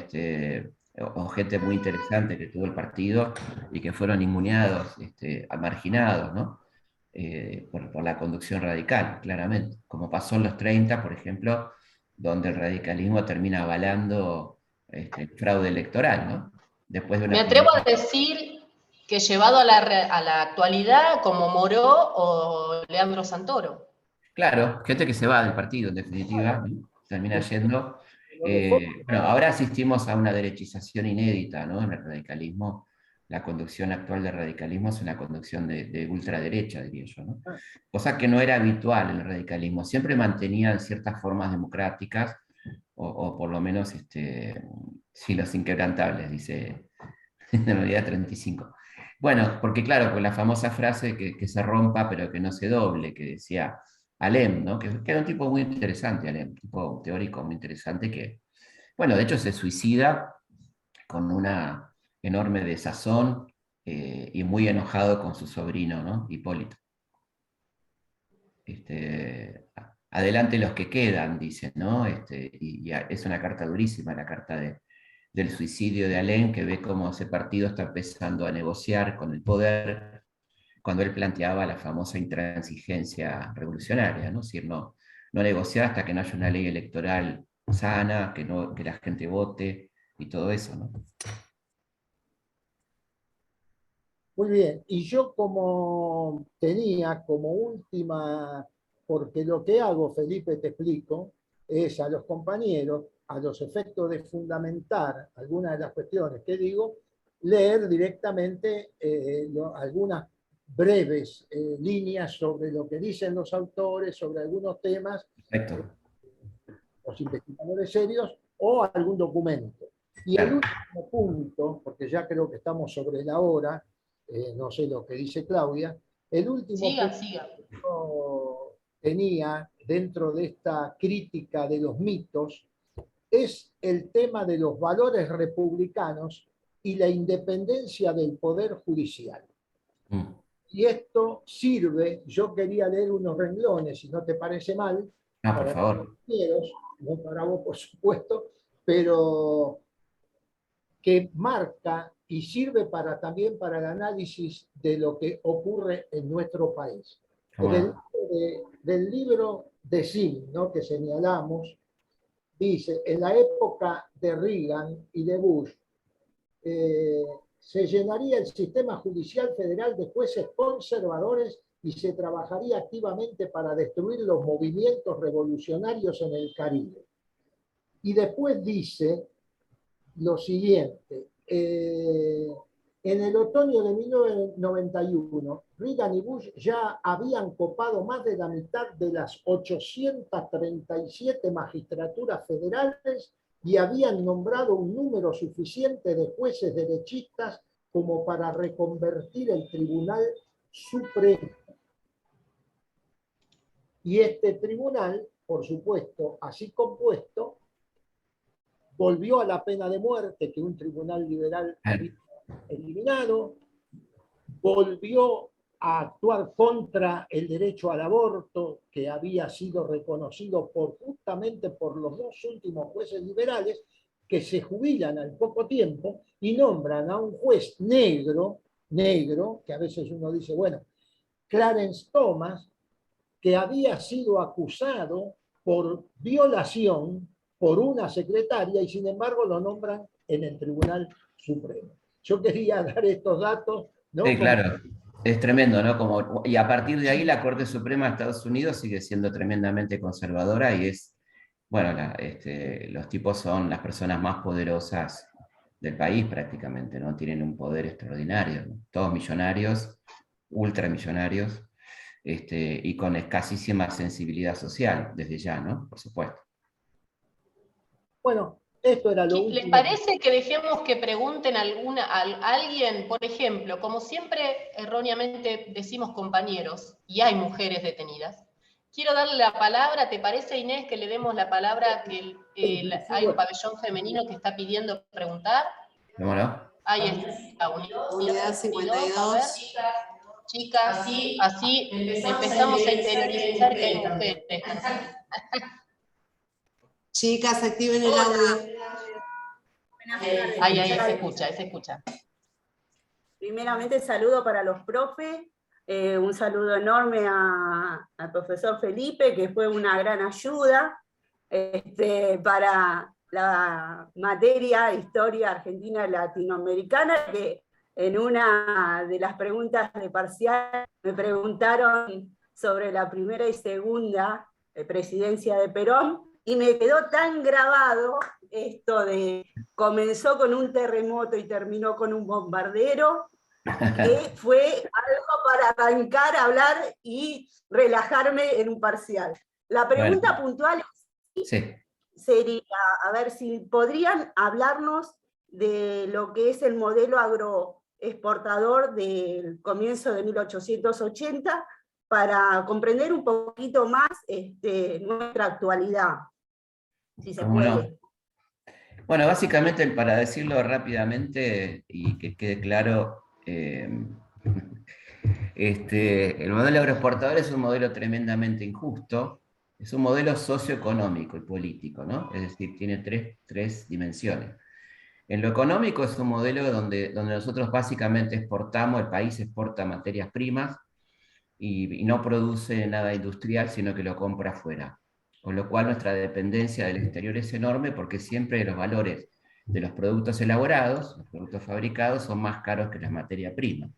o gente muy interesante que tuvo el partido y que fueron ninguneados, marginados, ¿no? Por la conducción radical, claramente. Como pasó en los 30, por ejemplo, donde el radicalismo termina avalando el fraude electoral, ¿no? Después de una Me atrevo a decir que llevado a la actualidad, como Moró o Leandro Santoro. Claro, gente que se va del partido, en definitiva, ¿no? Termina yendo. Bueno, ahora asistimos a una derechización inédita, ¿no? En el radicalismo. La conducción actual del radicalismo es una conducción de ultraderecha, diría yo, ¿no? Cosa que no era habitual en el radicalismo. Siempre mantenían ciertas formas democráticas, o por lo menos sí, los inquebrantables, dice en realidad 35. Bueno, porque claro, pues la famosa frase que se rompa pero que no se doble, que decía Alem, ¿no? Que era un tipo muy interesante, Alem, un tipo teórico muy interesante que, bueno, de hecho se suicida con una enorme desazón y muy enojado con su sobrino, ¿no? Hipólito. Adelante los que quedan, dice, ¿no? Y es una carta durísima, la carta del suicidio de Alem, que ve cómo ese partido está empezando a negociar con el poder, cuando él planteaba la famosa intransigencia revolucionaria, ¿no? Es decir, no negociar hasta que no haya una ley electoral sana, que la gente vote, y todo eso, ¿no? Muy bien, y yo como tenía como última, porque lo que hago, Felipe, te explico, es a los compañeros, a los efectos de fundamentar algunas de las cuestiones que digo, leer directamente algunas breves líneas sobre lo que dicen los autores, sobre algunos temas, Perfecto. los investigadores serios, o algún documento. Y el último punto, porque ya creo que estamos sobre la hora, no sé lo que dice Claudia, el último punto que yo tenía dentro de esta crítica de los mitos es el tema de los valores republicanos y la independencia del poder judicial. Y esto sirve, yo quería leer unos renglones, si no te parece mal, por favor. no para vos por supuesto, pero que marca y sirve también para el análisis de lo que ocurre en nuestro país. Del libro de Sim, ¿no?, que señalamos, dice, en la época de Reagan y de Bush, se llenaría el sistema judicial federal de jueces conservadores y se trabajaría activamente para destruir los movimientos revolucionarios en el Caribe. Y después dice lo siguiente, en el otoño de 1991, Reagan y Bush ya habían copado más de la mitad de las 837 magistraturas federales y habían nombrado un número suficiente de jueces derechistas como para reconvertir el Tribunal Supremo. Y este tribunal, por supuesto, así compuesto, volvió a la pena de muerte que un tribunal liberal había eliminado, volvió a actuar contra el derecho al aborto que había sido reconocido justamente por los dos últimos jueces liberales que se jubilan al poco tiempo y nombran a un juez negro, que a veces uno dice, bueno, Clarence Thomas, que había sido acusado por violación por una secretaria y sin embargo lo nombran en el Tribunal Supremo. Yo quería dar estos datos, ¿no? Sí, claro. Es tremendo, ¿no? Y a partir de ahí la Corte Suprema de Estados Unidos sigue siendo tremendamente conservadora y es, bueno, los tipos son las personas más poderosas del país prácticamente, ¿no? Tienen un poder extraordinario, ¿no? Todos millonarios, ultramillonarios, y con escasísima sensibilidad social desde ya, ¿no? Por supuesto. Bueno, esto era lo último. ¿Les parece que dejemos que pregunten a alguien? Por ejemplo, como siempre erróneamente decimos compañeros, y hay mujeres detenidas, quiero darle la palabra, ¿te parece, Inés, que le demos la palabra que hay un pabellón femenino que está pidiendo preguntar? ¿No? Ahí está, unidad 52. Chicas, así empezamos a interiorizar que hay mujeres. Chicas, activen el audio. Ahí, se escucha. Primeramente, saludo para los profes, un saludo enorme al profesor Felipe, que fue una gran ayuda para la materia Historia Argentina Latinoamericana, que en una de las preguntas de parcial me preguntaron sobre la primera y segunda presidencia de Perón, y me quedó tan grabado esto de comenzó con un terremoto y terminó con un bombardero, que fue algo para arrancar a hablar y relajarme en un parcial. La pregunta puntual sería, a ver si podrían hablarnos de lo que es el modelo agroexportador del comienzo de 1880 para comprender un poquito más nuestra actualidad, si se puede. No. Bueno, básicamente, para decirlo rápidamente y que quede claro, el modelo agroexportador es un modelo tremendamente injusto, es un modelo socioeconómico y político, ¿no? Es decir, tiene tres dimensiones. En lo económico es un modelo donde nosotros básicamente exportamos, el país exporta materias primas y no produce nada industrial, sino que lo compra afuera. Con lo cual nuestra dependencia del exterior es enorme porque siempre los valores de los productos elaborados, los productos fabricados, son más caros que la materia prima.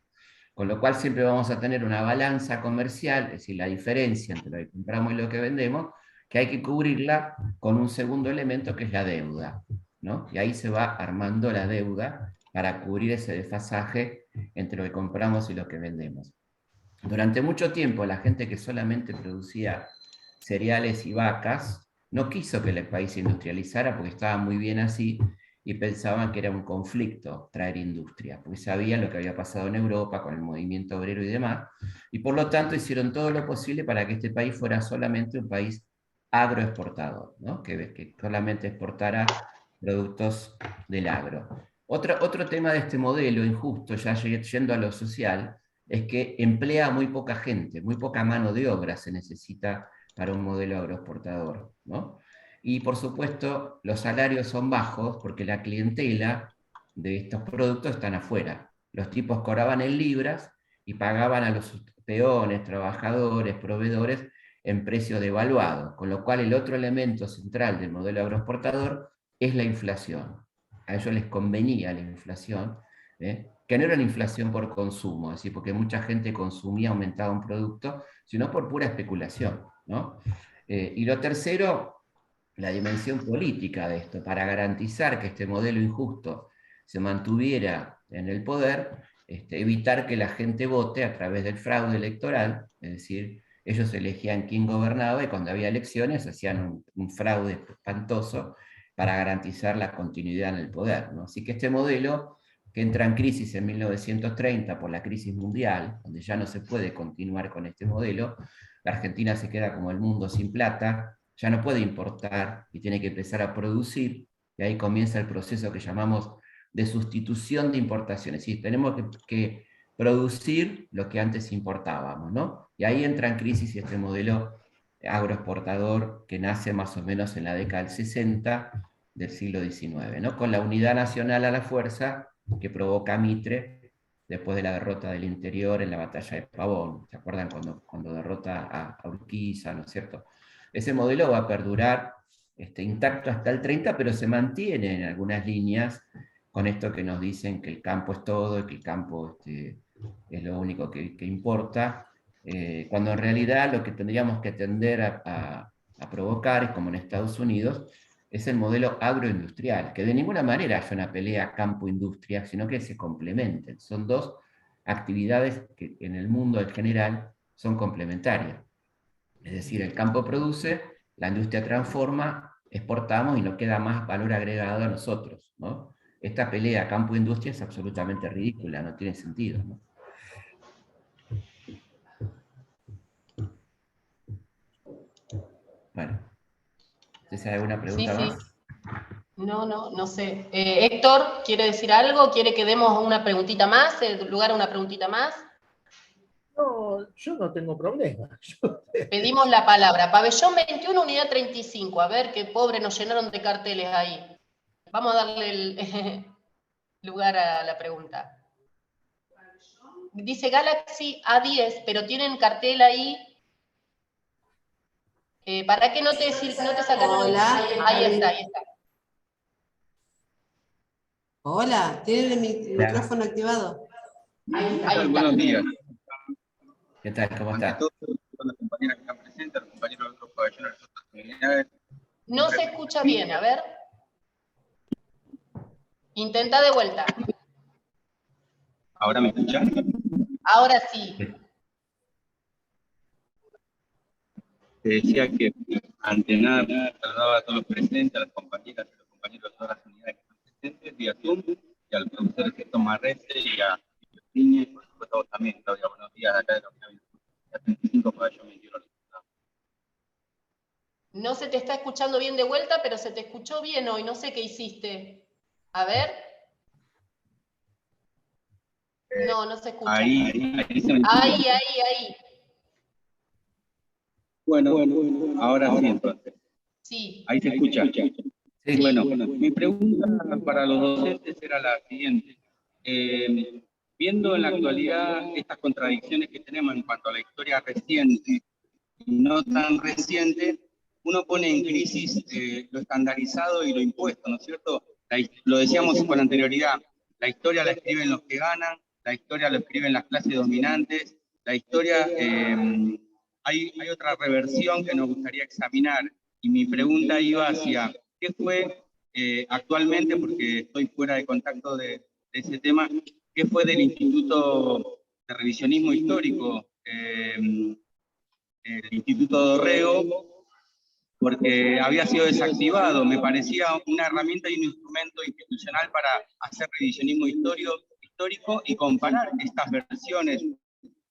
Con lo cual siempre vamos a tener una balanza comercial, es decir, la diferencia entre lo que compramos y lo que vendemos, que hay que cubrirla con un segundo elemento que es la deuda, ¿no? Y ahí se va armando la deuda para cubrir ese desfasaje entre lo que compramos y lo que vendemos. Durante mucho tiempo la gente que solamente producía cereales y vacas no quiso que el país se industrializara porque estaba muy bien así, y pensaban que era un conflicto traer industria, porque sabían lo que había pasado en Europa con el movimiento obrero y demás, y por lo tanto hicieron todo lo posible para que este país fuera solamente un país agroexportador, ¿no? que solamente exportara productos del agro. Otro tema de este modelo injusto, ya yendo a lo social, es que emplea muy poca gente, muy poca mano de obra se necesita para un modelo agroexportador, ¿no? Y por supuesto, los salarios son bajos porque la clientela de estos productos están afuera. Los tipos cobraban en libras y pagaban a los peones, trabajadores, proveedores en precio devaluado, con lo cual el otro elemento central del modelo agroexportador es la inflación. A ellos les convenía la inflación, que no era una inflación por consumo, es decir, porque mucha gente consumía, aumentaba un producto, sino por pura especulación, ¿no? Y lo tercero, la dimensión política de esto, para garantizar que este modelo injusto se mantuviera en el poder, evitar que la gente vote a través del fraude electoral, es decir, ellos elegían quién gobernaba y cuando había elecciones hacían un fraude espantoso para garantizar la continuidad en el poder, ¿no? Así que este modelo, que entra en crisis en 1930 por la crisis mundial, donde ya no se puede continuar con este modelo, la Argentina se queda como el mundo sin plata, ya no puede importar y tiene que empezar a producir, y ahí comienza el proceso que llamamos de sustitución de importaciones. ¿Sí? Tenemos que producir lo que antes importábamos, ¿no? Y ahí entra en crisis este modelo agroexportador que nace más o menos en la década del 60 del siglo XIX, ¿no? Con la unidad nacional a la fuerza que provoca Mitre después de la derrota del Interior en la batalla de Pavón. ¿Se acuerdan cuando derrota a Urquiza, ¿no es cierto? Ese modelo va a perdurar intacto hasta el 30, pero se mantiene en algunas líneas con esto que nos dicen que el campo es todo y que el campo es lo único que importa, cuando en realidad lo que tendríamos que tender a provocar es, como en Estados Unidos, es el modelo agroindustrial, que de ninguna manera es una pelea campo-industria, sino que se complementen. Son dos actividades que en el mundo en general son complementarias. Es decir, el campo produce, la industria transforma, exportamos y nos queda más valor agregado a nosotros, ¿no? Esta pelea campo-industria es absolutamente ridícula, no tiene sentido, ¿no? Bueno, ¿hay alguna pregunta más? No sé. Héctor, ¿quiere decir algo? ¿Quiere que demos una preguntita más? ¿Lugar a una preguntita más? No, yo no tengo problema. Pedimos la palabra. Pabellón 21, unidad 35. A ver, qué pobre, nos llenaron de carteles ahí. Vamos a darle el lugar a la pregunta. Dice Galaxy A10, pero tienen cartel ahí. ¿Para qué no te sacaron? Hola. Ahí está. Hola, ¿tienen el micrófono activado? Ahí está. Buenos días. ¿Qué tal? ¿Cómo está? A todos los compañeros que están presentes, los compañeros de otros pabellones, de otras comunidades. No se escucha bien, a ver. Intenta de vuelta. ¿Ahora me escuchan? Ahora sí. Te decía que ante nada saludaba a todos los presentes, a las compañeras y a los compañeros de todas las unidades que están presentes, vía Zoom, y al profesor Gerson Marrete y a Niña, y por supuesto a vos también, Claudia. Buenos días de acá de la Unidad 35 Pabellón 21. No se te está escuchando bien de vuelta, pero se te escuchó bien hoy. No sé qué hiciste. A ver. No se escucha. Ahí se me Ahí. Bueno, ahora sí entonces. Sí. Ahí se escucha. Sí. Bueno, mi pregunta para los docentes era la siguiente. Viendo en la actualidad estas contradicciones que tenemos en cuanto a la historia reciente y no tan reciente, uno pone en crisis lo estandarizado y lo impuesto, ¿no es cierto? Lo decíamos con anterioridad, la historia la escriben los que ganan, la historia la escriben las clases dominantes, la historia, hay otra reversión que nos gustaría examinar, y mi pregunta iba hacia, ¿qué fue actualmente, porque estoy fuera de contacto de ese tema, qué fue del Instituto de Revisionismo Histórico, el Instituto Dorrego, porque había sido desactivado? Me parecía una herramienta y un instrumento institucional para hacer revisionismo histórico y comparar estas versiones,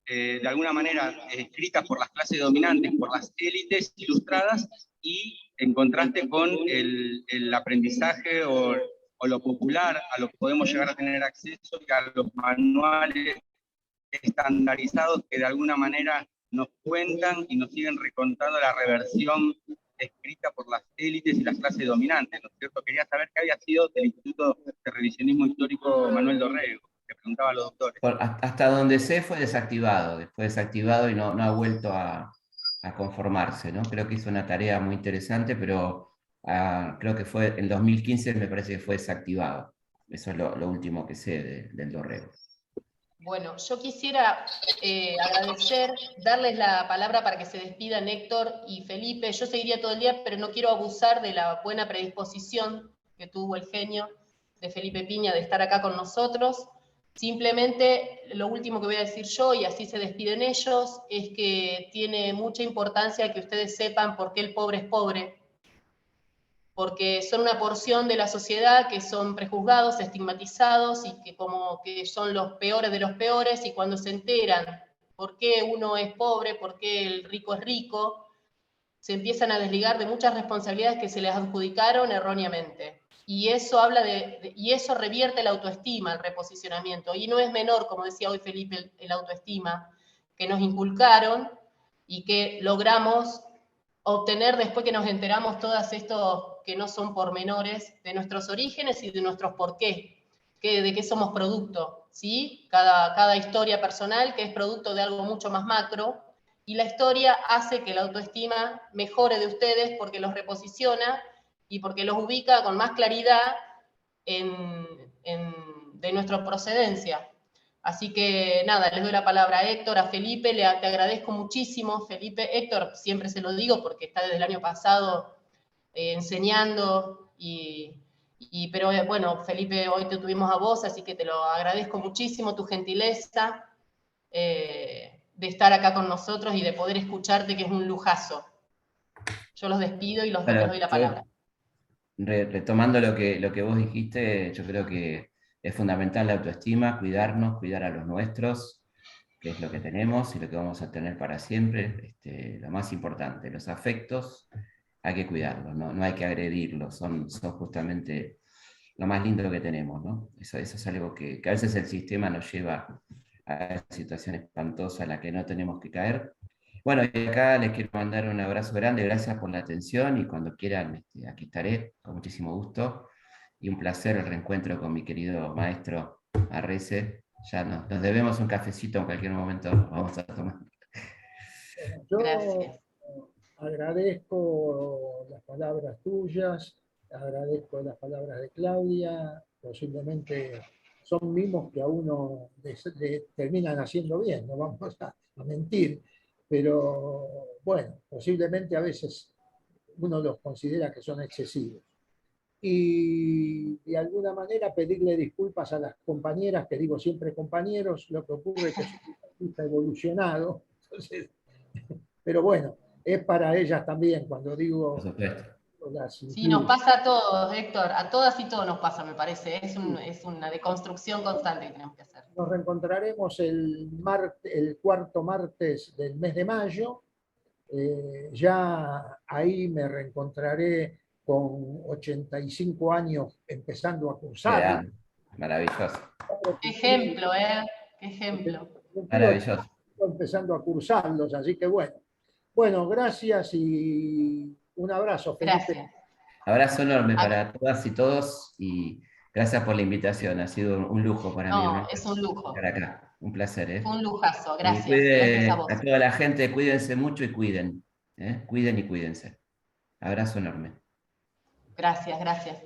de alguna manera escritas por las clases dominantes, por las élites ilustradas, y en contraste con el aprendizaje o lo popular a lo que podemos llegar a tener acceso, y a los manuales estandarizados que de alguna manera nos cuentan y nos siguen recontando la reversión escrita por las élites y las clases dominantes, ¿no es cierto? Quería saber qué había sido del Instituto de Revisionismo Histórico Manuel Dorrego, que preguntaba a los doctores. Hasta donde sé fue desactivado, después desactivado y no ha vuelto a conformarse, ¿no? Creo que hizo una tarea muy interesante, pero creo que fue en 2015, me parece que fue desactivado. Eso es lo último que sé del Dorrego. Bueno, yo quisiera agradecer, darles la palabra para que se despidan Héctor y Felipe. Yo seguiría todo el día, pero no quiero abusar de la buena predisposición que tuvo el genio de Felipe Piña de estar acá con nosotros. Simplemente lo último que voy a decir yo, y así se despiden ellos, es que tiene mucha importancia que ustedes sepan por qué el pobre es pobre, porque son una porción de la sociedad que son prejuzgados, estigmatizados, y que como que son los peores de los peores, y cuando se enteran por qué uno es pobre, por qué el rico es rico, se empiezan a desligar de muchas responsabilidades que se les adjudicaron erróneamente. Y eso habla y eso revierte la autoestima, el reposicionamiento. Y no es menor, como decía hoy Felipe, el autoestima que nos inculcaron y que logramos obtener después que nos enteramos todas estos que no son pormenores de nuestros orígenes y de nuestros porqué, de qué somos producto, ¿sí? Cada historia personal que es producto de algo mucho más macro, y la historia hace que la autoestima mejore de ustedes porque los reposiciona y porque los ubica con más claridad de nuestra procedencia. Así que nada, les doy la palabra a Héctor, a Felipe, te agradezco muchísimo, Felipe. Héctor, siempre se lo digo porque está desde el año pasado enseñando, pero bueno, Felipe, hoy te tuvimos a vos, así que te lo agradezco muchísimo, tu gentileza de estar acá con nosotros y de poder escucharte, que es un lujazo. Yo los despido y les doy la palabra. Retomando lo que vos dijiste, yo creo que es fundamental la autoestima, cuidarnos, cuidar a los nuestros, que es lo que tenemos y lo que vamos a tener para siempre. Lo más importante, los afectos, hay que cuidarlos, no hay que agredirlos, son justamente lo más lindo que tenemos, ¿no? Eso es algo que a veces el sistema nos lleva a una situación espantosa en la que no tenemos que caer. Bueno, y acá les quiero mandar un abrazo grande, gracias por la atención, y cuando quieran aquí estaré, con muchísimo gusto, y un placer el reencuentro con mi querido maestro Arrese. Ya nos debemos un cafecito en cualquier momento, vamos a tomar. Yo agradezco las palabras tuyas, agradezco las palabras de Claudia, posiblemente son mimos que a uno le terminan haciendo bien, no vamos a mentir, pero bueno, posiblemente a veces uno los considera que son excesivos. Y de alguna manera pedirle disculpas a las compañeras, que digo siempre compañeros, lo que ocurre es que es un artista evolucionado, entonces, pero bueno, es para ellas también, cuando digo... Sí, nos pasa a todos, Héctor, a todas y todos nos pasa, me parece, es una deconstrucción constante que tenemos que hacer. Nos reencontraremos el cuarto martes del mes de mayo, ya ahí me reencontraré con 85 años empezando a cursar. Maravilloso. Qué ejemplo, qué ejemplo. Maravilloso. Empezando a cursarlos, así que bueno. Bueno, gracias y un abrazo. Felipe. Gracias. Abrazo enorme para todas y todos y gracias por la invitación. Ha sido un lujo para mí. No, es un lujo. Estar acá. Un placer. Un lujazo, gracias. Gracias a vos. A toda la gente, cuídense mucho y cuiden. Cuiden y cuídense. Abrazo enorme. Gracias, gracias.